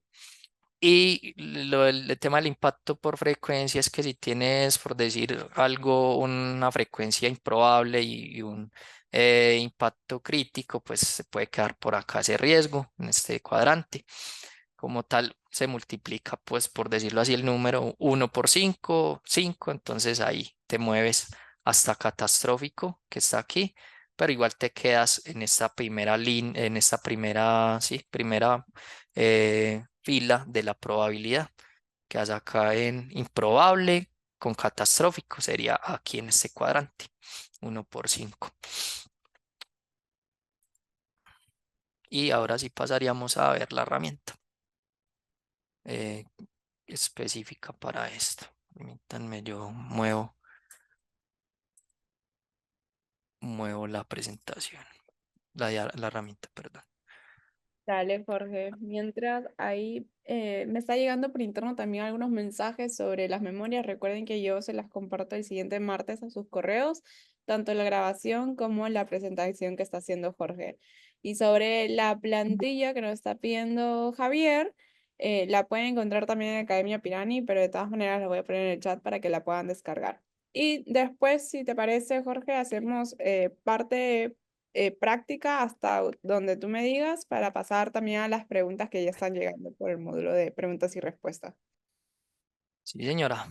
Y el tema del impacto por frecuencia es que si tienes, por decir algo, una frecuencia improbable y un impacto crítico, pues se puede quedar por acá ese riesgo en este cuadrante. Como tal, se multiplica, pues por decirlo así, el número 1 por 5, entonces ahí te mueves hasta catastrófico, que está aquí, pero igual te quedas en esta primera línea, en esta primera, sí, primera fila de la probabilidad. Quedas acá en improbable con catastrófico, sería aquí en este cuadrante, 1 por 5. Y ahora sí pasaríamos a ver la herramienta eh, específica para esto. Permítanme, yo muevo la presentación, la herramienta, perdón. Dale, Jorge. Mientras ahí me está llegando por interno también algunos mensajes sobre las memorias. Recuerden que yo se las comparto el siguiente martes a sus correos, tanto la grabación como la presentación que está haciendo Jorge. Y sobre la plantilla que nos está pidiendo Javier, la pueden encontrar también en Academia Pirani, pero de todas maneras la voy a poner en el chat para que la puedan descargar. Y después, si te parece, Jorge, hacemos parte práctica hasta donde tú me digas para pasar también a las preguntas que ya están llegando por el módulo de preguntas y respuestas. Sí, señora.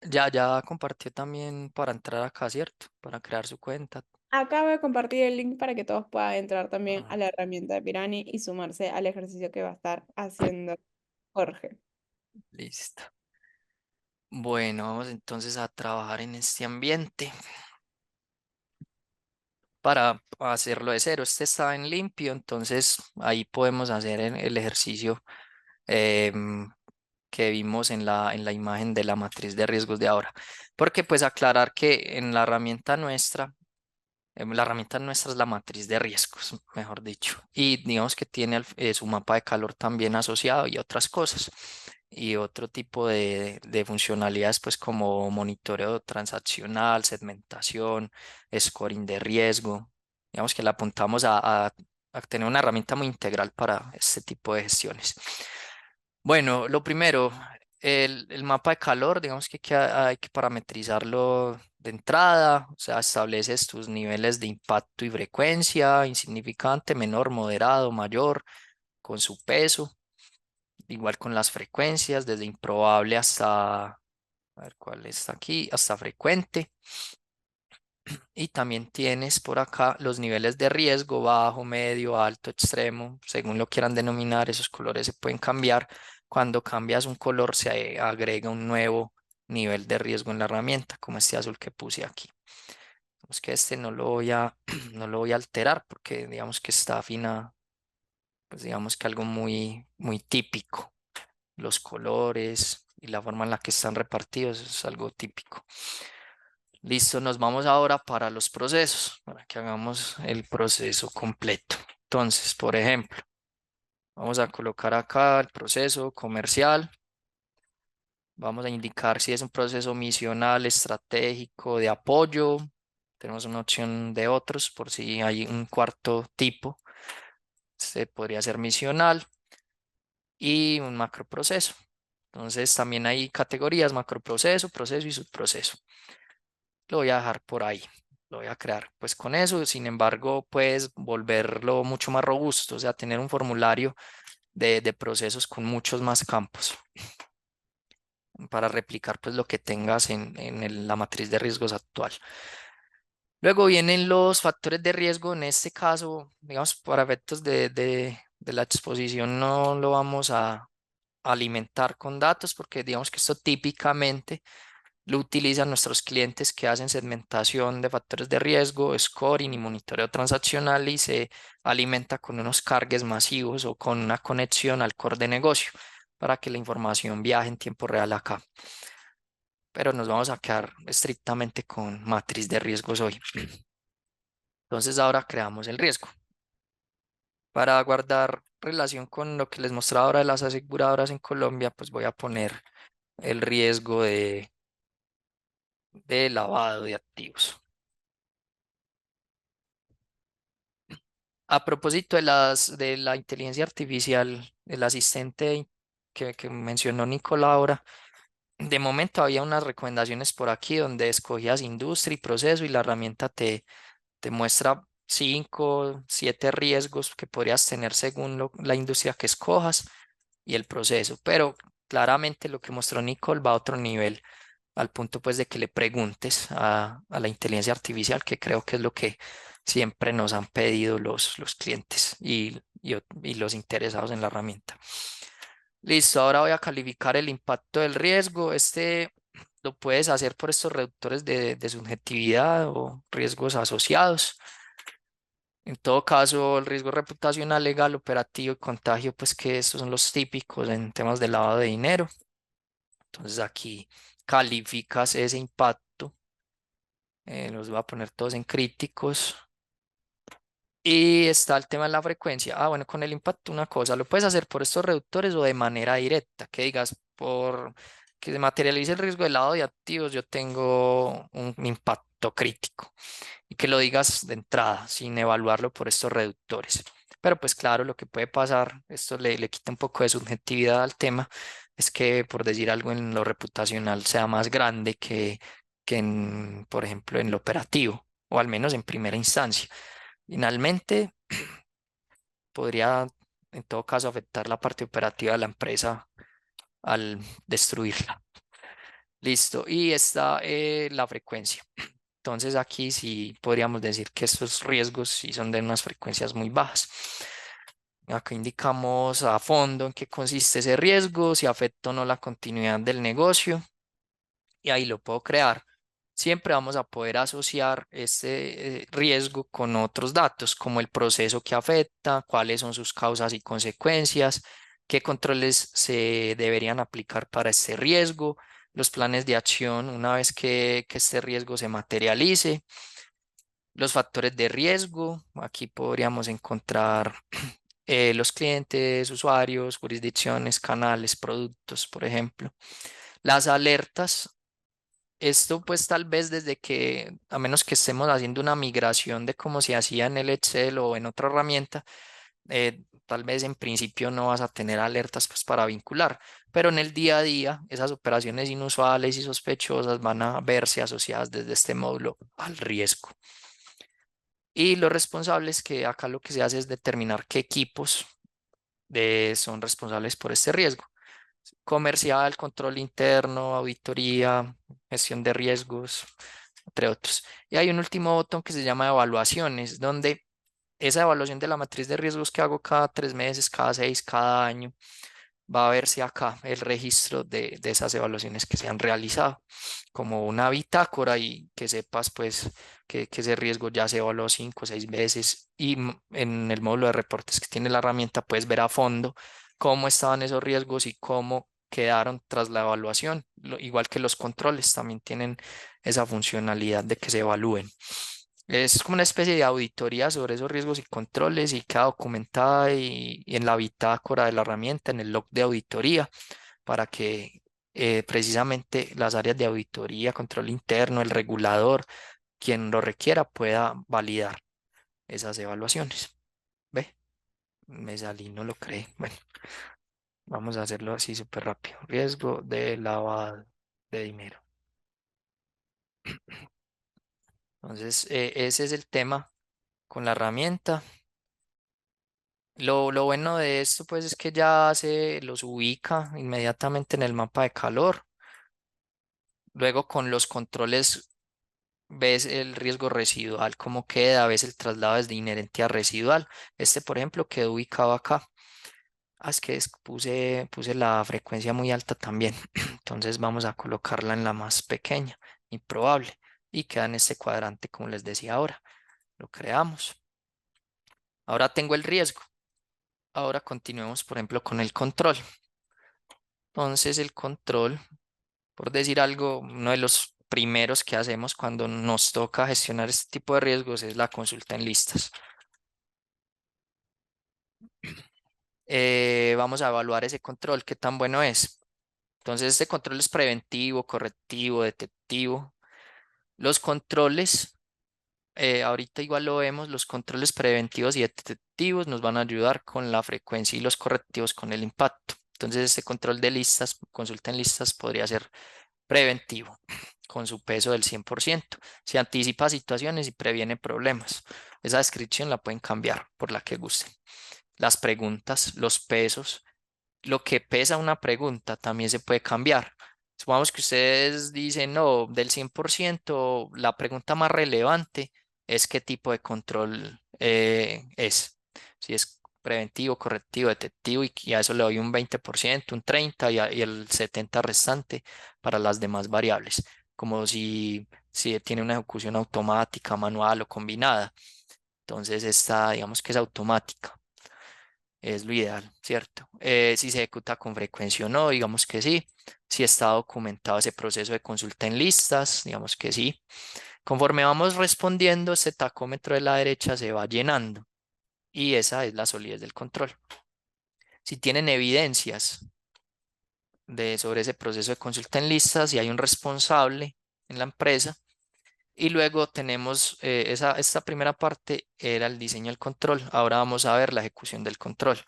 Ya compartió también para entrar acá, ¿cierto? Para crear su cuenta. Acá voy a compartir el link para que todos puedan entrar también a Ah, la herramienta de Pirani y sumarse al ejercicio que va a estar haciendo Jorge. listo. Bueno, vamos entonces a trabajar en este ambiente para hacerlo de cero. Este está en limpio, entonces ahí podemos hacer el ejercicio em, que vimos en la imagen de la matriz de riesgos de ahora. Porque pues aclarar que en la herramienta nuestra es la matriz de riesgos, mejor dicho. Y digamos que tiene su mapa de calor también asociado y otras cosas. Y otro tipo de funcionalidades, pues como monitoreo transaccional, segmentación, scoring de riesgo. Digamos que le apuntamos a tener una herramienta muy integral para este tipo de gestiones. Bueno, lo primero, el mapa de calor, digamos que hay que parametrizarlo de entrada, o sea, estableces tus niveles de impacto y frecuencia, insignificante, menor, moderado, mayor, con su peso, igual con las frecuencias, desde improbable hasta, a ver cuál está aquí, hasta frecuente. Y también tienes por acá los niveles de riesgo, bajo, medio, alto, extremo, según lo quieran denominar, esos colores se pueden cambiar. Cuando cambias un color se agrega un nuevo nivel de riesgo en la herramienta, como este azul que puse aquí. Es que este no lo voy a, no lo voy a alterar porque digamos que está afina, pues digamos que algo muy típico. Los colores y la forma en la que están repartidos es algo típico. Listo, nos vamos ahora para los procesos, para que hagamos el proceso completo. Entonces, por ejemplo, vamos a colocar acá el proceso comercial. Vamos a indicar si es un proceso misional, estratégico, de apoyo. Tenemos una opción de otros por si hay un cuarto tipo. Este podría ser misional y un macroproceso. Entonces, también hay categorías, macroproceso, proceso y subproceso. Lo voy a dejar por ahí, lo voy a crear pues con eso. Sin embargo, puedes volverlo mucho más robusto, o sea, tener un formulario de procesos con muchos más campos para replicar pues lo que tengas en la matriz de riesgos actual. Luego vienen los factores de riesgo. En este caso, digamos, para efectos de la exposición no lo vamos a alimentar con datos porque digamos que esto típicamente lo utilizan nuestros clientes que hacen segmentación de factores de riesgo, scoring y monitoreo transaccional y se alimenta con unos cargues masivos o con una conexión al core de negocio para que la información viaje en tiempo real acá. Pero nos vamos a quedar estrictamente con matriz de riesgos hoy. Entonces ahora creamos el riesgo. Para guardar relación con lo que les mostraba ahora de las aseguradoras en Colombia, pues voy a poner el riesgo de lavado de activos. A propósito de la inteligencia artificial, el asistente que mencionó Nicola ahora, de momento había unas recomendaciones por aquí donde escogías industria y proceso y la herramienta te muestra 5, 7 riesgos que podrías tener según la industria que escojas y el proceso. Pero claramente lo que mostró Nicole va a otro nivel, al punto pues de que le preguntes a la inteligencia artificial, que creo que es lo que siempre nos han pedido los clientes y los interesados en la herramienta. Listo, ahora voy a calificar el impacto del riesgo. Este lo puedes hacer por estos reductores de subjetividad o riesgos asociados. En todo caso, el riesgo reputacional, legal, operativo y contagio, pues que estos son los típicos en temas de lavado de dinero. Entonces aquí calificas ese impacto. Los voy a poner todos en críticos. Y está el tema de la frecuencia. Ah, bueno, con el impacto una cosa, lo puedes hacer por estos reductores o de manera directa, que digas, por que se materialice el riesgo de lavado de activos, yo tengo un impacto crítico y que lo digas de entrada, sin evaluarlo por estos reductores. Pero pues claro, lo que puede pasar, esto le quita un poco de subjetividad al tema, es que por decir algo en lo reputacional sea más grande que en, por ejemplo, en lo operativo, o al menos en primera instancia. Finalmente, podría en todo caso afectar la parte operativa de la empresa al destruirla. Listo. Y está la frecuencia. Entonces aquí sí podríamos decir que estos riesgos sí son de unas frecuencias muy bajas. Acá indicamos a fondo en qué consiste ese riesgo, si afecta o no la continuidad del negocio y ahí lo puedo crear. Siempre vamos a poder asociar este riesgo con otros datos, como el proceso que afecta, cuáles son sus causas y consecuencias, qué controles se deberían aplicar para este riesgo, los planes de acción una vez que este riesgo se materialice, los factores de riesgo. Aquí podríamos encontrar los clientes, usuarios, jurisdicciones, canales, productos, por ejemplo. Las alertas. Esto pues tal vez desde que, a menos que estemos haciendo una migración de cómo se hacía en el Excel o en otra herramienta, tal vez en principio no vas a tener alertas pues para vincular, pero en el día a día esas operaciones inusuales y sospechosas van a verse asociadas desde este módulo al riesgo. Y los responsables, que acá lo que se hace es determinar qué equipos son responsables por este riesgo. Comercial, control interno, auditoría, gestión de riesgos, entre otros. Y hay un último botón que se llama evaluaciones, donde esa evaluación de la matriz de riesgos que hago cada 3 meses, cada 6, cada año, va a verse acá el registro de esas evaluaciones que se han realizado, como una bitácora y que sepas pues que ese riesgo ya se evaluó 5 o 6 veces y en el módulo de reportes que tiene la herramienta puedes ver a fondo cómo estaban esos riesgos y cómo quedaron tras la evaluación, igual que los controles también tienen esa funcionalidad de que se evalúen. Es como una especie de auditoría sobre esos riesgos y controles y queda documentada y en la bitácora de la herramienta, en el log de auditoría, para que precisamente las áreas de auditoría, control interno, el regulador, quien lo requiera, pueda validar esas evaluaciones. ¿Ve? Me salí, no lo creé. Bueno, vamos a hacerlo así súper rápido. Riesgo de lavado de dinero. Entonces, ese es el tema con la herramienta. Lo bueno de esto, pues, es que ya se los ubica inmediatamente en el mapa de calor. Luego, con los controles, ves el riesgo residual, cómo queda, ves el traslado desde inherente a residual. Este, por ejemplo, quedó ubicado acá. Ah, es que puse la frecuencia muy alta también. Entonces, vamos a colocarla en la más pequeña, improbable. Y queda en este cuadrante, como les decía ahora. Lo creamos. Ahora tengo el riesgo. Ahora continuemos, por ejemplo, con el control. Entonces, el control, por decir algo, uno de los primeros que hacemos cuando nos toca gestionar este tipo de riesgos es la consulta en listas. Vamos a evaluar ese control, qué tan bueno es. Entonces, este control es preventivo, correctivo, detectivo. Los controles, ahorita igual lo vemos, los controles preventivos y detectivos nos van a ayudar con la frecuencia y los correctivos con el impacto. Entonces, este control de listas, consulta en listas, podría ser preventivo, con su peso del 100%. Se anticipa situaciones y previene problemas. Esa descripción la pueden cambiar por la que gusten. Las preguntas, los pesos, lo que pesa una pregunta también se puede cambiar. Supongamos que ustedes dicen, no, del 100% la pregunta más relevante es qué tipo de control es. Si es preventivo, correctivo, detectivo, y a eso le doy un 20%, un 30% y el 70% restante para las demás variables, como si tiene una ejecución automática, manual o combinada. Entonces esta, digamos que es automática. Es lo ideal, ¿cierto? Si se ejecuta con frecuencia o no, digamos que sí. Si está documentado ese proceso de consulta en listas, digamos que sí. Conforme vamos respondiendo, este tacómetro de la derecha se va llenando y esa es la solidez del control. Si tienen evidencias sobre ese proceso de consulta en listas y hay un responsable en la empresa, y luego tenemos esta primera parte era el diseño del control. Ahora vamos a ver la ejecución del control.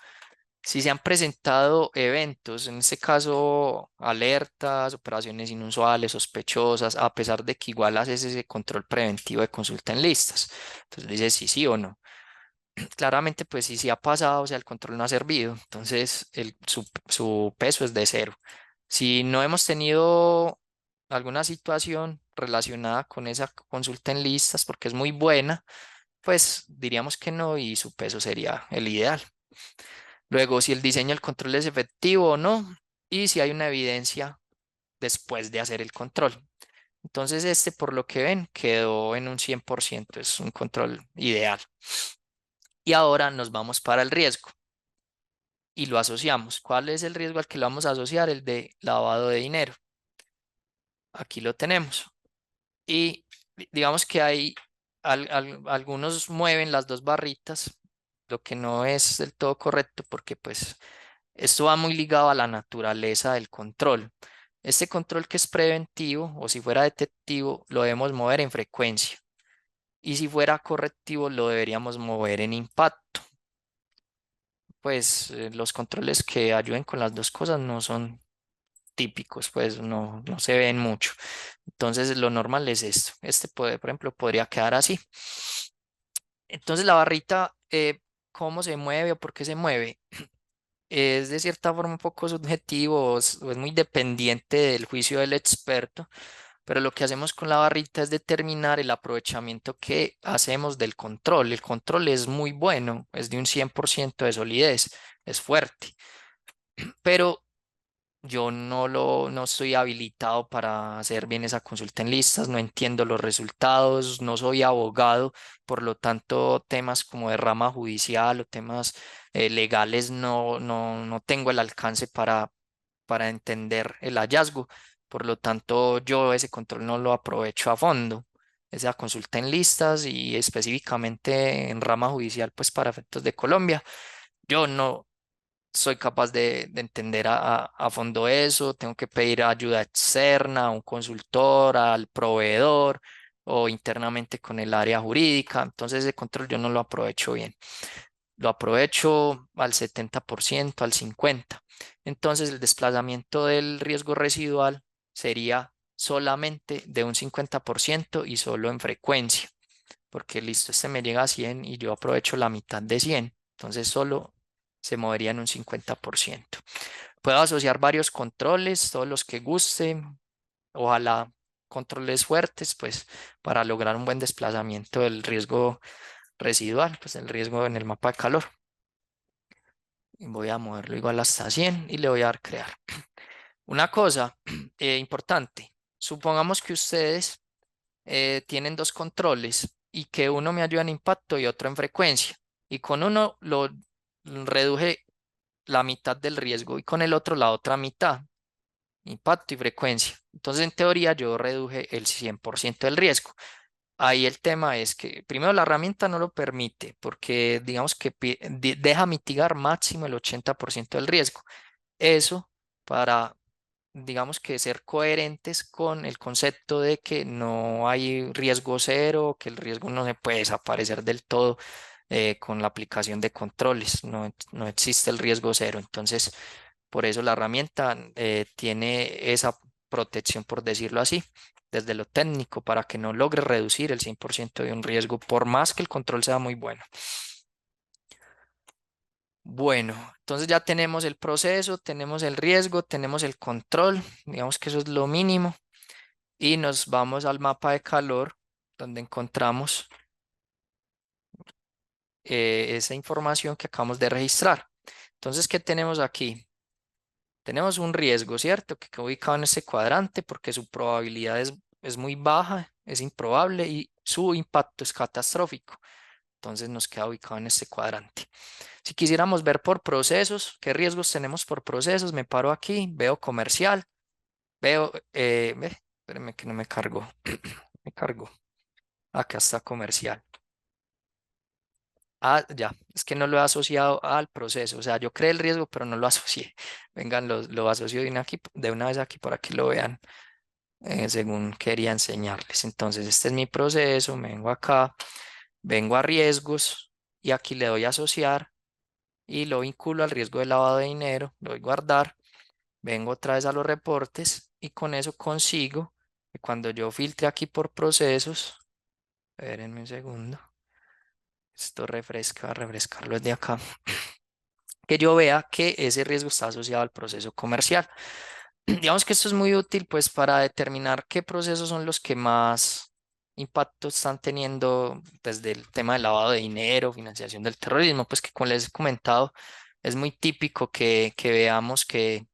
Si se han presentado eventos, en este caso alertas, operaciones inusuales, sospechosas, a pesar de que igual haces ese control preventivo de consulta en listas. Entonces dices sí, sí o no. Claramente, pues si sí ha pasado, o sea, el control no ha servido. Entonces su peso es de cero. Si no hemos tenido alguna situación relacionada con esa consulta en listas, porque es muy buena, pues diríamos que no y su peso sería el ideal. Luego, si el diseño del control es efectivo o no, y si hay una evidencia después de hacer el control. Entonces, este, por lo que ven, quedó en un 100%, es un control ideal. Y ahora nos vamos para el riesgo y lo asociamos. ¿Cuál es el riesgo al que lo vamos a asociar? El de lavado de dinero. Aquí lo tenemos. Y digamos que hay algunos mueven las dos barritas, lo que no es del todo correcto porque pues esto va muy ligado a la naturaleza del control. Este control que es preventivo o si fuera detectivo lo debemos mover en frecuencia y si fuera correctivo lo deberíamos mover en impacto. Pues los controles que ayuden con las dos cosas no son típicos, pues no se ven mucho. Entonces lo normal es esto. Este puede, por ejemplo, podría quedar así. Entonces la barrita, ¿cómo se mueve o por qué se mueve? Es de cierta forma un poco subjetivo o es muy dependiente del juicio del experto, pero lo que hacemos con la barrita es determinar el aprovechamiento que hacemos del control. El control es muy bueno, es de un 100% de solidez, es fuerte, pero yo no estoy habilitado para hacer bien esa consulta en listas, no entiendo los resultados, no soy abogado, por lo tanto, temas como de rama judicial o temas legales no tengo el alcance para entender el hallazgo. Por lo tanto, yo ese control no lo aprovecho a fondo. Esa consulta en listas y específicamente en rama judicial, pues para efectos de Colombia, yo no soy capaz de entender a fondo eso, tengo que pedir ayuda externa, a un consultor, al proveedor o internamente con el área jurídica. Entonces ese control yo no lo aprovecho bien. Lo aprovecho al 70%, al 50%. Entonces el desplazamiento del riesgo residual sería solamente de un 50% y solo en frecuencia, porque listo, este me llega a 100 y yo aprovecho la mitad de 100, entonces solo se movería en un 50%. Puedo asociar varios controles, todos los que gusten, ojalá controles fuertes, pues para lograr un buen desplazamiento del riesgo residual, pues el riesgo en el mapa de calor. Y voy a moverlo igual hasta 100 y le voy a dar crear. Una cosa importante, supongamos que ustedes tienen dos controles y que uno me ayuda en impacto y otro en frecuencia. Y con uno lo reduje la mitad del riesgo y con el otro la otra mitad, impacto y frecuencia. Entonces, en teoría, yo reduje el 100% del riesgo. Ahí el tema es que primero la herramienta no lo permite porque digamos que deja mitigar máximo el 80% del riesgo. Eso para, digamos que ser coherentes con el concepto de que no hay riesgo cero, que el riesgo no se puede desaparecer del todo con la aplicación de controles, no existe el riesgo cero. Entonces, por eso la herramienta tiene esa protección, por decirlo así, desde lo técnico, para que no logre reducir el 100% de un riesgo, por más que el control sea muy bueno. Bueno, entonces ya tenemos el proceso, tenemos el riesgo, tenemos el control, digamos que eso es lo mínimo, y nos vamos al mapa de calor, donde encontramos esa información que acabamos de registrar. Entonces, ¿qué tenemos aquí? Tenemos un riesgo, ¿cierto? Que queda ubicado en este cuadrante porque su probabilidad es muy baja, es improbable y su impacto es catastrófico. Entonces nos queda ubicado en este cuadrante. Si quisiéramos ver por procesos, qué riesgos tenemos por procesos, me paro aquí, veo comercial, veo, espérenme que no me cargo, me cargo. Acá está comercial. Ah, ya, es que no lo he asociado al proceso, o sea, yo creé el riesgo, pero no lo asocié. Vengan, lo asocio de una vez aquí para que lo vean según quería enseñarles. Entonces, este es mi proceso, me vengo acá, vengo a riesgos y aquí le doy a asociar y lo vinculo al riesgo de lavado de dinero, lo doy guardar, vengo otra vez a los reportes y con eso consigo que cuando yo filtre aquí por procesos, espérenme un segundo, esto refresca, refrescarlo desde acá, que yo vea que ese riesgo está asociado al proceso comercial. Digamos que esto es muy útil pues para determinar qué procesos son los que más impacto están teniendo desde el tema del lavado de dinero, financiación del terrorismo, pues que como les he comentado, es muy típico que veamos que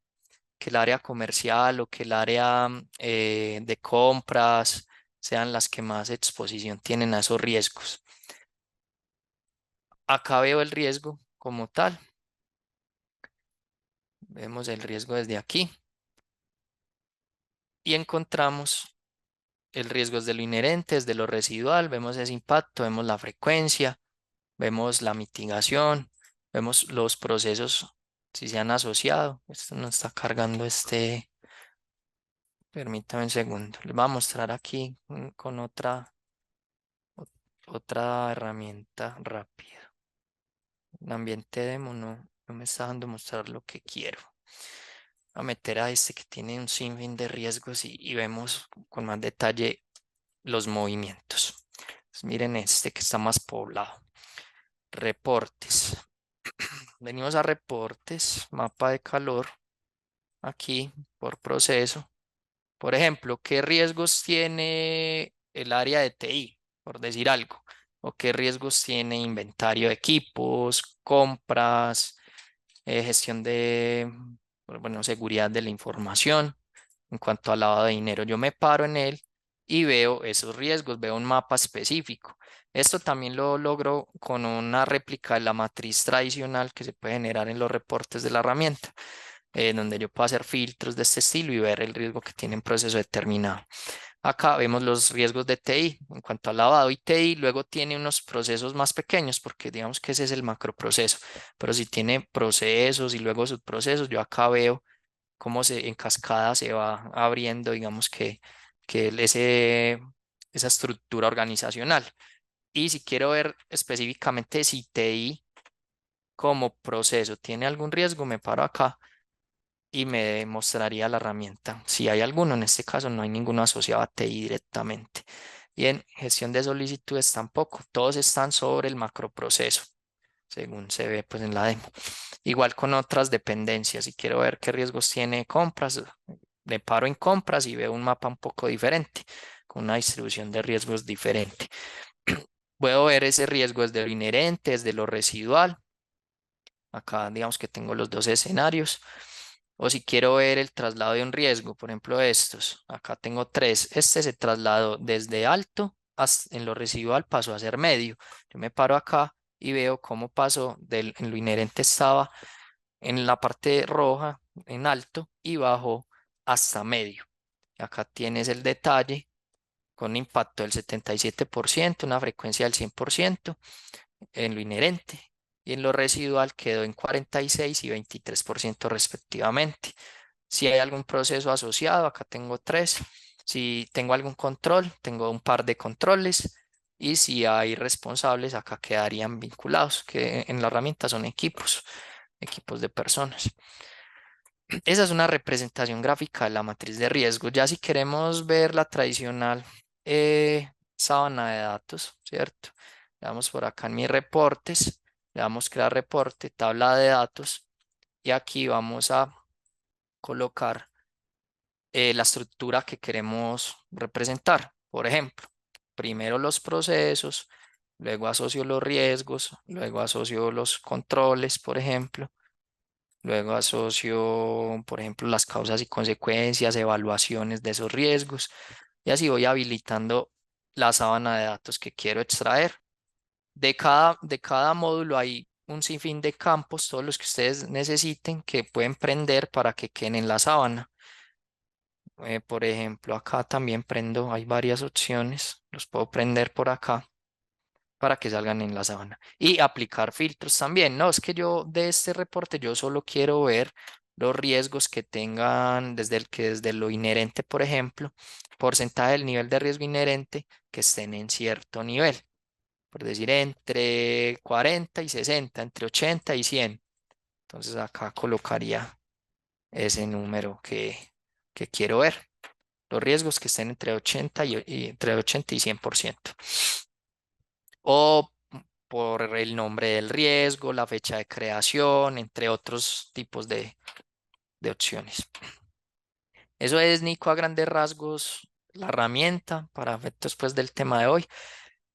el área comercial o que el área de compras sean las que más exposición tienen a esos riesgos. Acá veo el riesgo como tal, vemos el riesgo desde aquí y encontramos el riesgo desde lo inherente, desde lo residual, vemos ese impacto, vemos la frecuencia, vemos la mitigación, vemos los procesos si se han asociado. Esto no está cargando permítame un segundo. Les voy a mostrar aquí con otra herramienta rápida. El ambiente demo no me está dejando mostrar lo que quiero. A meter a este que tiene un sinfín de riesgos y vemos con más detalle los movimientos. Pues miren este que está más poblado. Reportes. Venimos a reportes, mapa de calor, aquí por proceso. Por ejemplo, ¿qué riesgos tiene el área de TI, por decir algo? ¿O qué riesgos tiene inventario de equipos, compras, gestión de, bueno, seguridad de la información en cuanto al lavado de dinero? Yo me paro en él y veo esos riesgos, veo un mapa específico. Esto también lo logro con una réplica de la matriz tradicional que se puede generar en los reportes de la herramienta, donde yo puedo hacer filtros de este estilo y ver el riesgo que tiene un proceso determinado. Acá vemos los riesgos de TI en cuanto al lavado y TI luego tiene unos procesos más pequeños porque digamos que ese es el macroproceso, pero si tiene procesos y luego subprocesos, yo acá veo cómo en cascada se va abriendo, digamos esa estructura organizacional. Y si quiero ver específicamente si TI como proceso tiene algún riesgo, me paro acá y me mostraría la herramienta. Si hay alguno, en este caso no hay ninguno asociado a TI directamente. Y en gestión de solicitudes tampoco, todos están sobre el macroproceso, según se ve pues en la demo. Igual con otras dependencias, si quiero ver qué riesgos tiene compras, le paro en compras y veo un mapa un poco diferente, con una distribución de riesgos diferente. Puedo ver ese riesgo desde lo inherente, desde lo residual. Acá digamos que tengo los dos escenarios. O si quiero ver el traslado de un riesgo, por ejemplo estos. Acá tengo tres. Este se trasladó desde alto hasta en lo residual pasó a ser medio. Yo me paro acá y veo cómo pasó en lo inherente estaba en la parte roja en alto y bajó hasta medio. Acá tienes el detalle con un impacto del 77%, una frecuencia del 100% en lo inherente y en lo residual quedó en 46 y 23% respectivamente. Si hay algún proceso asociado, acá tengo tres. Si tengo algún control, tengo un par de controles. Y si hay responsables, acá quedarían vinculados, que en la herramienta son equipos de personas. Esa es una representación gráfica de la matriz de riesgo. Ya si queremos ver la tradicional sábana de datos, ¿cierto? Le damos por acá en mis reportes, le damos crear reporte, tabla de datos y aquí vamos a colocar la estructura que queremos representar. Por ejemplo, primero los procesos, luego asocio los riesgos, luego asocio los controles, por ejemplo. Luego asocio, por ejemplo, las causas y consecuencias, evaluaciones de esos riesgos y así voy habilitando la sábana de datos que quiero extraer. De cada módulo hay un sinfín de campos, todos los que ustedes necesiten, que pueden prender para que queden en la sábana. Por ejemplo, acá también prendo, hay varias opciones, los puedo prender por acá para que salgan en la sábana. Y aplicar filtros también. No, es que yo de este reporte yo solo quiero ver los riesgos que tengan desde lo inherente, por ejemplo, porcentaje del nivel de riesgo inherente que estén en cierto nivel. Por decir entre 40 y 60, entre 80 y 100. Entonces acá colocaría ese número que quiero ver. Los riesgos que estén entre 80 entre 80 y 100%. O por el nombre del riesgo, la fecha de creación, entre otros tipos de opciones. Eso es, Nico, a grandes rasgos, la herramienta para efectos pues, del tema de hoy.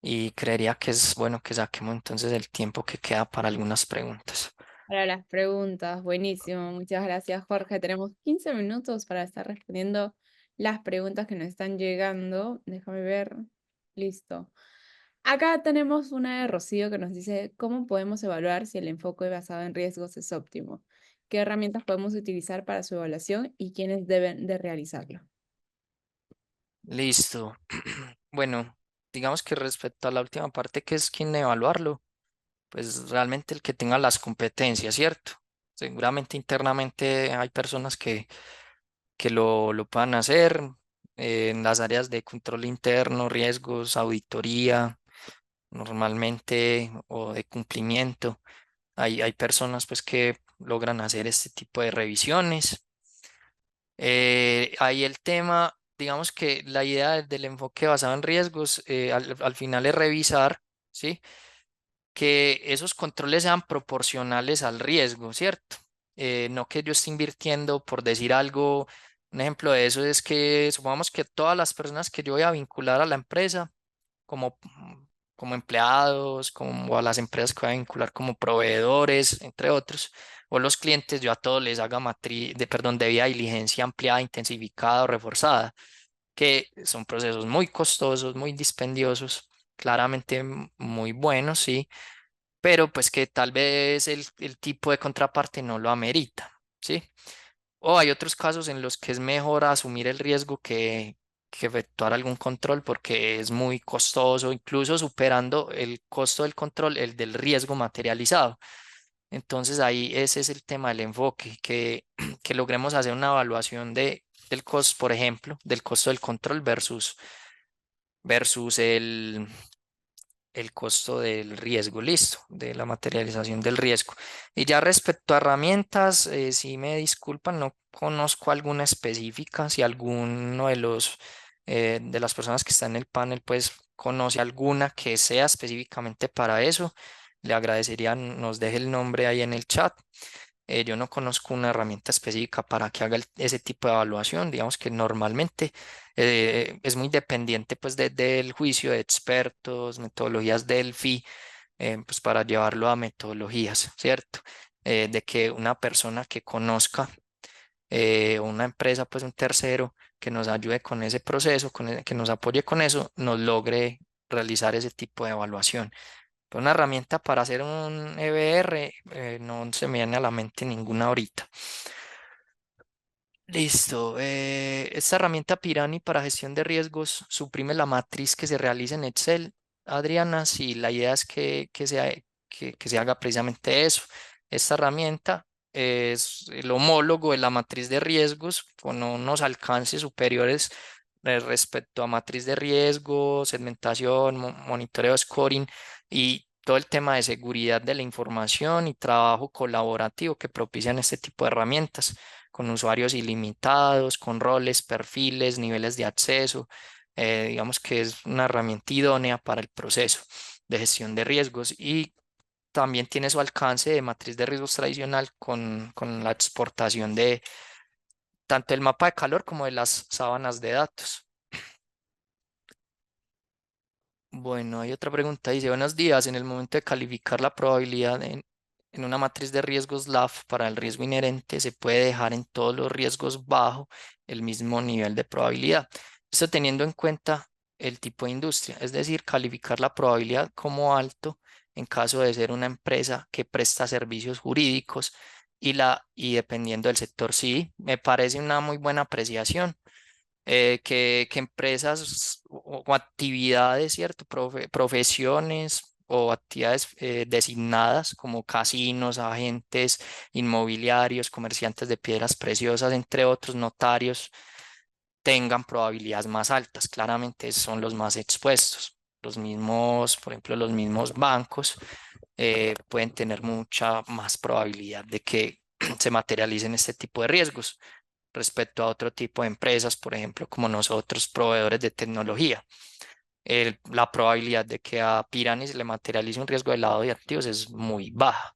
Y creería que es bueno que saquemos entonces el tiempo que queda para algunas preguntas. Para las preguntas, buenísimo. Muchas gracias, Jorge. Tenemos 15 minutos para estar respondiendo las preguntas que nos están llegando. Déjame ver. Listo. Acá tenemos una de Rocío que nos dice, ¿cómo podemos evaluar si el enfoque basado en riesgos es óptimo? ¿Qué herramientas podemos utilizar para su evaluación y quiénes deben de realizarlo? Listo. Bueno, digamos que respecto a la última parte, que es quién evaluarlo, pues realmente el que tenga las competencias, ¿cierto? Seguramente internamente hay personas que lo puedan hacer en las áreas de control interno, riesgos, auditoría, normalmente, o de cumplimiento. Hay personas pues que logran hacer este tipo de revisiones. Ahí el tema, digamos que la idea del enfoque basado en riesgos, al final es revisar, ¿sí? Que esos controles sean proporcionales al riesgo, ¿cierto? No que yo esté invirtiendo, por decir algo, un ejemplo de eso es que supongamos que todas las personas que yo voy a vincular a la empresa, como, como empleados, como a las empresas que voy a vincular como proveedores, entre otros, o los clientes, yo a todos les haga matriz, perdón, debida diligencia ampliada, intensificada o reforzada, que son procesos muy costosos, muy dispendiosos, claramente muy buenos, sí, pero pues que tal vez el tipo de contraparte no lo amerita, ¿sí? O hay otros casos en los que es mejor asumir el riesgo que efectuar algún control porque es muy costoso, incluso superando el costo del control, el del riesgo materializado. Entonces ahí ese es el tema del enfoque, que logremos hacer una evaluación del costo, por ejemplo, del costo del control versus el costo del riesgo, listo, de la materialización del riesgo. Y ya respecto a herramientas, si me disculpan, no conozco alguna específica, si alguno de las personas que están en el panel pues conoce alguna que sea específicamente para eso, le agradecería nos deje el nombre ahí en el chat. Yo no conozco una herramienta específica para que haga ese tipo de evaluación. Digamos que normalmente es muy dependiente pues del juicio de expertos, metodologías Delphi, pues para llevarlo a metodologías, ¿cierto? De que una persona que conozca una empresa, pues un tercero que nos ayude con ese proceso, que nos apoye con eso, nos logre realizar ese tipo de evaluación. Pero una herramienta para hacer un EBR, no se me viene a la mente ninguna ahorita. Listo. Esta herramienta Pirani para gestión de riesgos suprime la matriz que se realiza en Excel. Adriana, sí, la idea es que se haga precisamente eso. Esta herramienta es el homólogo de la matriz de riesgos con unos alcances superiores respecto a matriz de riesgo, segmentación, monitoreo, scoring y todo el tema de seguridad de la información y trabajo colaborativo que propician este tipo de herramientas con usuarios ilimitados, con roles, perfiles, niveles de acceso. Digamos que es una herramienta idónea para el proceso de gestión de riesgos y también tiene su alcance de matriz de riesgos tradicional con la exportación de tanto el mapa de calor como de las sábanas de datos. Bueno, hay otra pregunta. Dice, buenos días. En el momento de calificar la probabilidad en una matriz de riesgos LAF para el riesgo inherente, se puede dejar en todos los riesgos bajo el mismo nivel de probabilidad. Esto teniendo en cuenta el tipo de industria, es decir, calificar la probabilidad como alto en caso de ser una empresa que presta servicios jurídicos y dependiendo del sector. Sí, me parece una muy buena apreciación que empresas o actividades, ¿cierto? Profesiones o actividades designadas como casinos, agentes inmobiliarios, comerciantes de piedras preciosas, entre otros, notarios, tengan probabilidades más altas. Claramente son los más expuestos. Los mismos, por ejemplo, los mismos bancos pueden tener mucha más probabilidad de que se materialicen este tipo de riesgos respecto a otro tipo de empresas, por ejemplo, como nosotros, proveedores de tecnología. La probabilidad de que a Piranis le materialice un riesgo de lavado de activos es muy baja.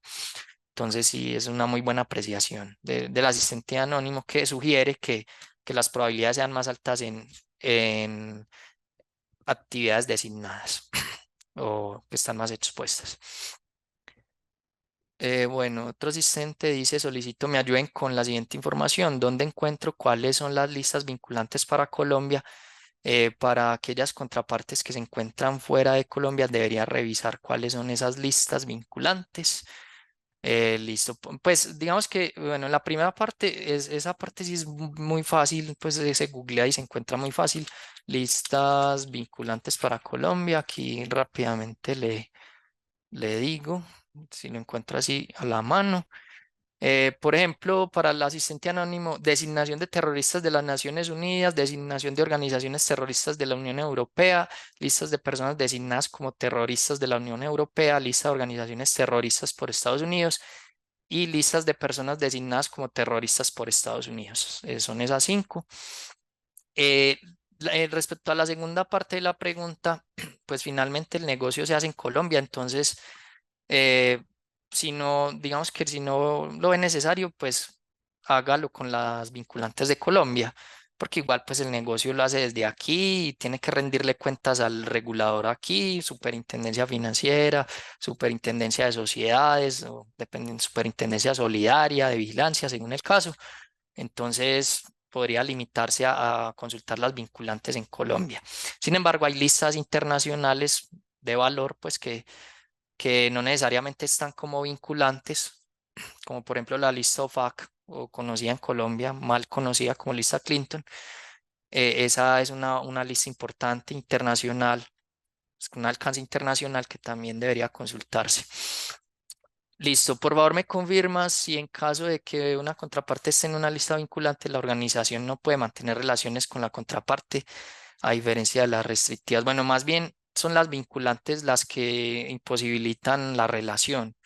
Entonces, sí, es una muy buena apreciación del asistente anónimo que sugiere que que las probabilidades sean más altas en actividades designadas o que están más expuestas. Bueno, otro asistente dice, solicito me ayuden con la siguiente información. ¿Dónde encuentro cuáles son las listas vinculantes para Colombia? Para aquellas contrapartes que se encuentran fuera de Colombia, debería revisar cuáles son esas listas vinculantes. Listo, pues digamos que, bueno, la primera parte, esa parte sí es muy fácil, pues se googlea y se encuentra muy fácil. Listas vinculantes para Colombia, aquí rápidamente le digo, si lo encuentro así a la mano. Por ejemplo, para el asistente anónimo, designación de terroristas de las Naciones Unidas, designación de organizaciones terroristas de la Unión Europea, listas de personas designadas como terroristas de la Unión Europea, lista de organizaciones terroristas por Estados Unidos y listas de personas designadas como terroristas por Estados Unidos. Son esas 5. Eh, Respecto a la segunda parte de la pregunta, pues finalmente el negocio se hace en Colombia, entonces eh, si no, digamos que si no lo ve necesario, pues hágalo con las vinculantes de Colombia, porque igual pues el negocio lo hace desde aquí y tiene que rendirle cuentas al regulador aquí, Superintendencia Financiera, Superintendencia de Sociedades, o dependen, Superintendencia Solidaria, de Vigilancia, según el caso. Entonces podría limitarse a consultar las vinculantes en Colombia. Sin embargo, hay listas internacionales de valor, pues que no necesariamente están como vinculantes, como por ejemplo la lista OFAC, o conocida en Colombia, mal conocida como lista Clinton. Esa es una lista importante internacional, es un alcance internacional que también debería consultarse. Listo, por favor me confirmas si en caso de que una contraparte esté en una lista vinculante, la organización no puede mantener relaciones con la contraparte, a diferencia de las restrictivas. Bueno, más bien son las vinculantes las que imposibilitan la relación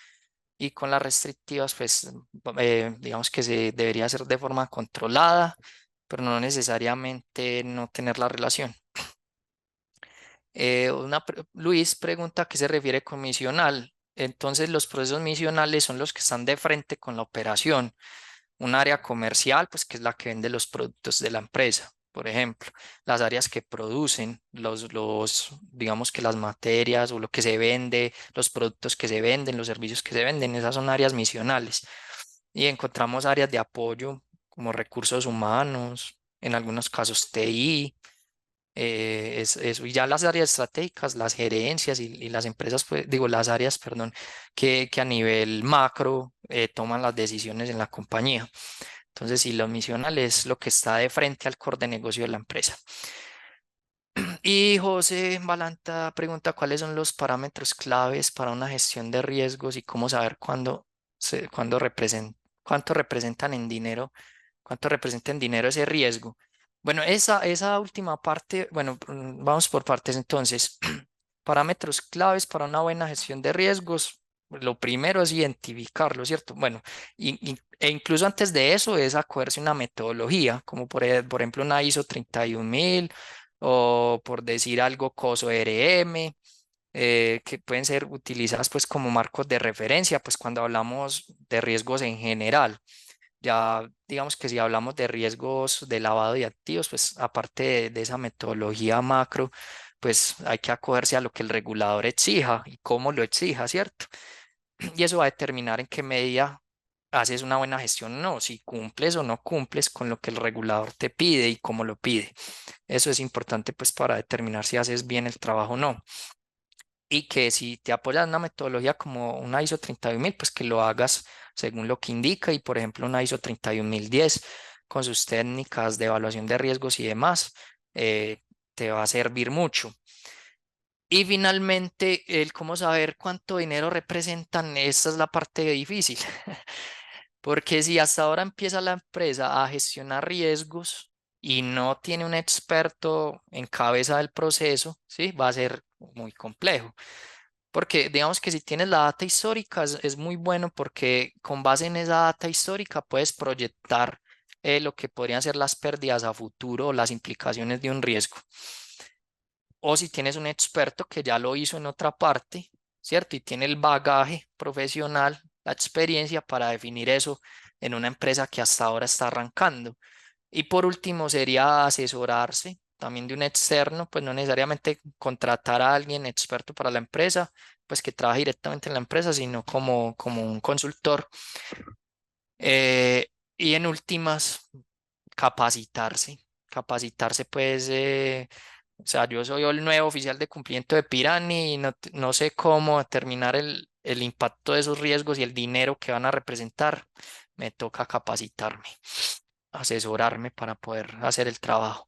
y con las restrictivas, pues digamos que se debería hacer de forma controlada, pero no necesariamente no tener la relación. Luis pregunta a qué se refiere con misional. Entonces, los procesos misionales son los que están de frente con la operación. Un área comercial, pues que es la que vende los productos de la empresa. Por ejemplo, las áreas que producen digamos que las materias o lo que se vende, los productos que se venden, los servicios que se venden, esas son áreas misionales. Y encontramos áreas de apoyo como recursos humanos, en algunos casos TI, es eso. Y ya las áreas estratégicas, las gerencias y las empresas, pues, digo, las áreas, perdón, que a nivel macro toman las decisiones en la compañía. Entonces, si lo misional es lo que está de frente al core de negocio de la empresa. Y José Balanta pregunta cuáles son los parámetros claves para una gestión de riesgos y cómo saber cuánto representan en dinero, cuánto representa en dinero ese riesgo. Bueno, esa última parte, bueno, vamos por partes entonces. Parámetros claves para una buena gestión de riesgos. Lo primero es identificarlo, ¿cierto? Bueno, e incluso antes de eso es acogerse a una metodología, como por ejemplo una ISO 31000 o por decir algo COSO RM, que pueden ser utilizadas pues como marcos de referencia, pues cuando hablamos de riesgos en general. Ya digamos que si hablamos de riesgos de lavado de activos, pues aparte de esa metodología macro, pues hay que acogerse a lo que el regulador exija y cómo lo exija, ¿cierto? Y eso va a determinar en qué medida haces una buena gestión o no, si cumples o no cumples con lo que el regulador te pide y cómo lo pide. Eso es importante pues para determinar si haces bien el trabajo o no. Y que si te apoyas en una metodología como una ISO 31000, pues que lo hagas según lo que indica y por ejemplo una ISO 31010 con sus técnicas de evaluación de riesgos y demás, te va a servir mucho. Y finalmente, el cómo saber cuánto dinero representan, esta es la parte difícil. Porque si hasta ahora empieza la empresa a gestionar riesgos y no tiene un experto en cabeza del proceso, ¿sí? Va a ser muy complejo. Porque digamos que si tienes la data histórica es muy bueno porque con base en esa data histórica puedes proyectar lo que podrían ser las pérdidas a futuro o las implicaciones de un riesgo. O si tienes un experto que ya lo hizo en otra parte, ¿cierto? Y tiene el bagaje profesional, la experiencia para definir eso en una empresa que hasta ahora está arrancando. Y por último sería asesorarse también de un externo, pues no necesariamente contratar a alguien experto para la empresa, pues que trabaje directamente en la empresa, sino como un consultor. Eh, y en últimas, capacitarse. Capacitarse, pues, o sea, yo soy el nuevo oficial de cumplimiento de Pirani y no sé cómo determinar el impacto de esos riesgos y el dinero que van a representar. Me toca capacitarme, asesorarme para poder hacer el trabajo.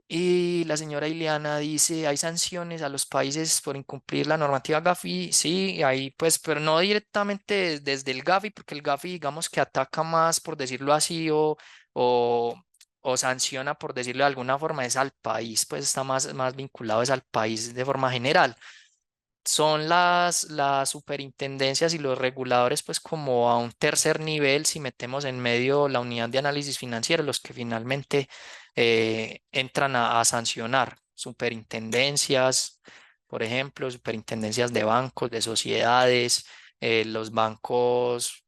Y la señora Ileana dice, ¿hay sanciones a los países por incumplir la normativa Gafi? Sí, hay pues, pero no directamente desde el Gafi, porque el Gafi digamos que ataca más, por decirlo así, o, o sanciona, por decirlo de alguna forma, es al país, pues está más vinculado es al país de forma general. Son las superintendencias y los reguladores, pues como a un tercer nivel, si metemos en medio la unidad de análisis financiero, los que finalmente entran a sancionar. Superintendencias, por ejemplo, superintendencias de bancos, de sociedades, los bancos,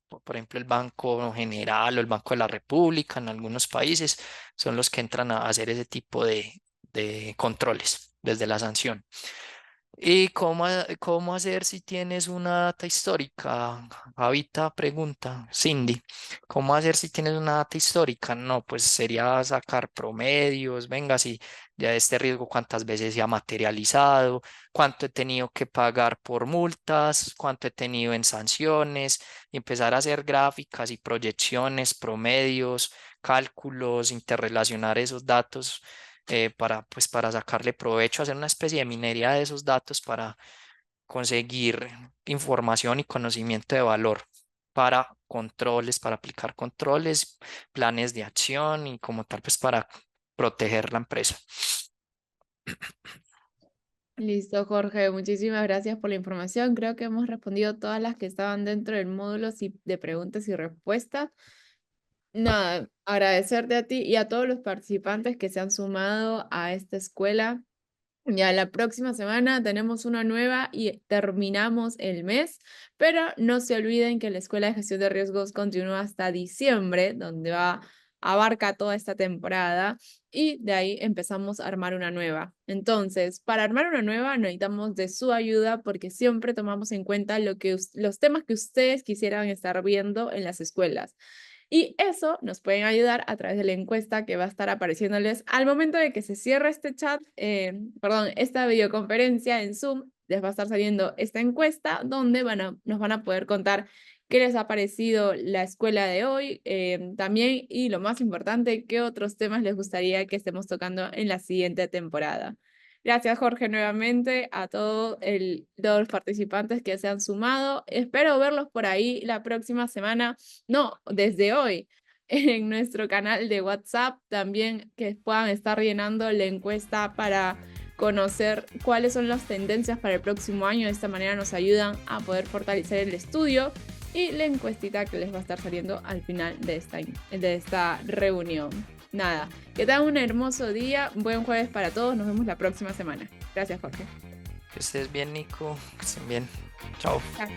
por ejemplo, el Banco General o el Banco de la República en algunos países, son los que entran a hacer ese tipo de controles desde la sanción. ¿Y cómo hacer si tienes una data histórica? Javita pregunta, Cindy, ¿cómo hacer si tienes una data histórica? No, pues sería sacar promedios, venga, si ya este riesgo cuántas veces se ha materializado, cuánto he tenido que pagar por multas, cuánto he tenido en sanciones, y empezar a hacer gráficas y proyecciones, promedios, cálculos, interrelacionar esos datos para sacarle provecho, hacer una especie de minería de esos datos para conseguir información y conocimiento de valor para controles, para aplicar controles, planes de acción y como tal, pues para proteger la empresa. Listo, Jorge, muchísimas gracias por la información. Creo que hemos respondido todas las que estaban dentro del módulo de preguntas y respuestas. Nada, agradecerte a ti y a todos los participantes que se han sumado a esta escuela. Ya la próxima semana tenemos una nueva y terminamos el mes, pero no se olviden que la Escuela de Gestión de Riesgos continúa hasta diciembre, donde abarca toda esta temporada y de ahí empezamos a armar una nueva. Entonces, para armar una nueva necesitamos de su ayuda porque siempre tomamos en cuenta los temas que ustedes quisieran estar viendo en las escuelas. Y eso nos pueden ayudar a través de la encuesta que va a estar apareciéndoles al momento de que se cierre este chat, perdón, esta videoconferencia en Zoom, les va a estar saliendo esta encuesta donde nos van a poder contar qué les ha parecido la escuela de hoy, también, y lo más importante, qué otros temas les gustaría que estemos tocando en la siguiente temporada. Gracias, Jorge, nuevamente a todos los participantes que se han sumado. Espero verlos por ahí la próxima semana, no, desde hoy, en nuestro canal de WhatsApp, también que puedan estar llenando la encuesta para conocer cuáles son las tendencias para el próximo año. De esta manera nos ayudan a poder fortalecer el estudio y la encuestita que les va a estar saliendo al final de esta reunión. Nada, que tengan un hermoso día, buen jueves para todos, nos vemos la próxima semana. Gracias, Jorge. Que estés bien, Nico, que estén bien. Chao. Chao.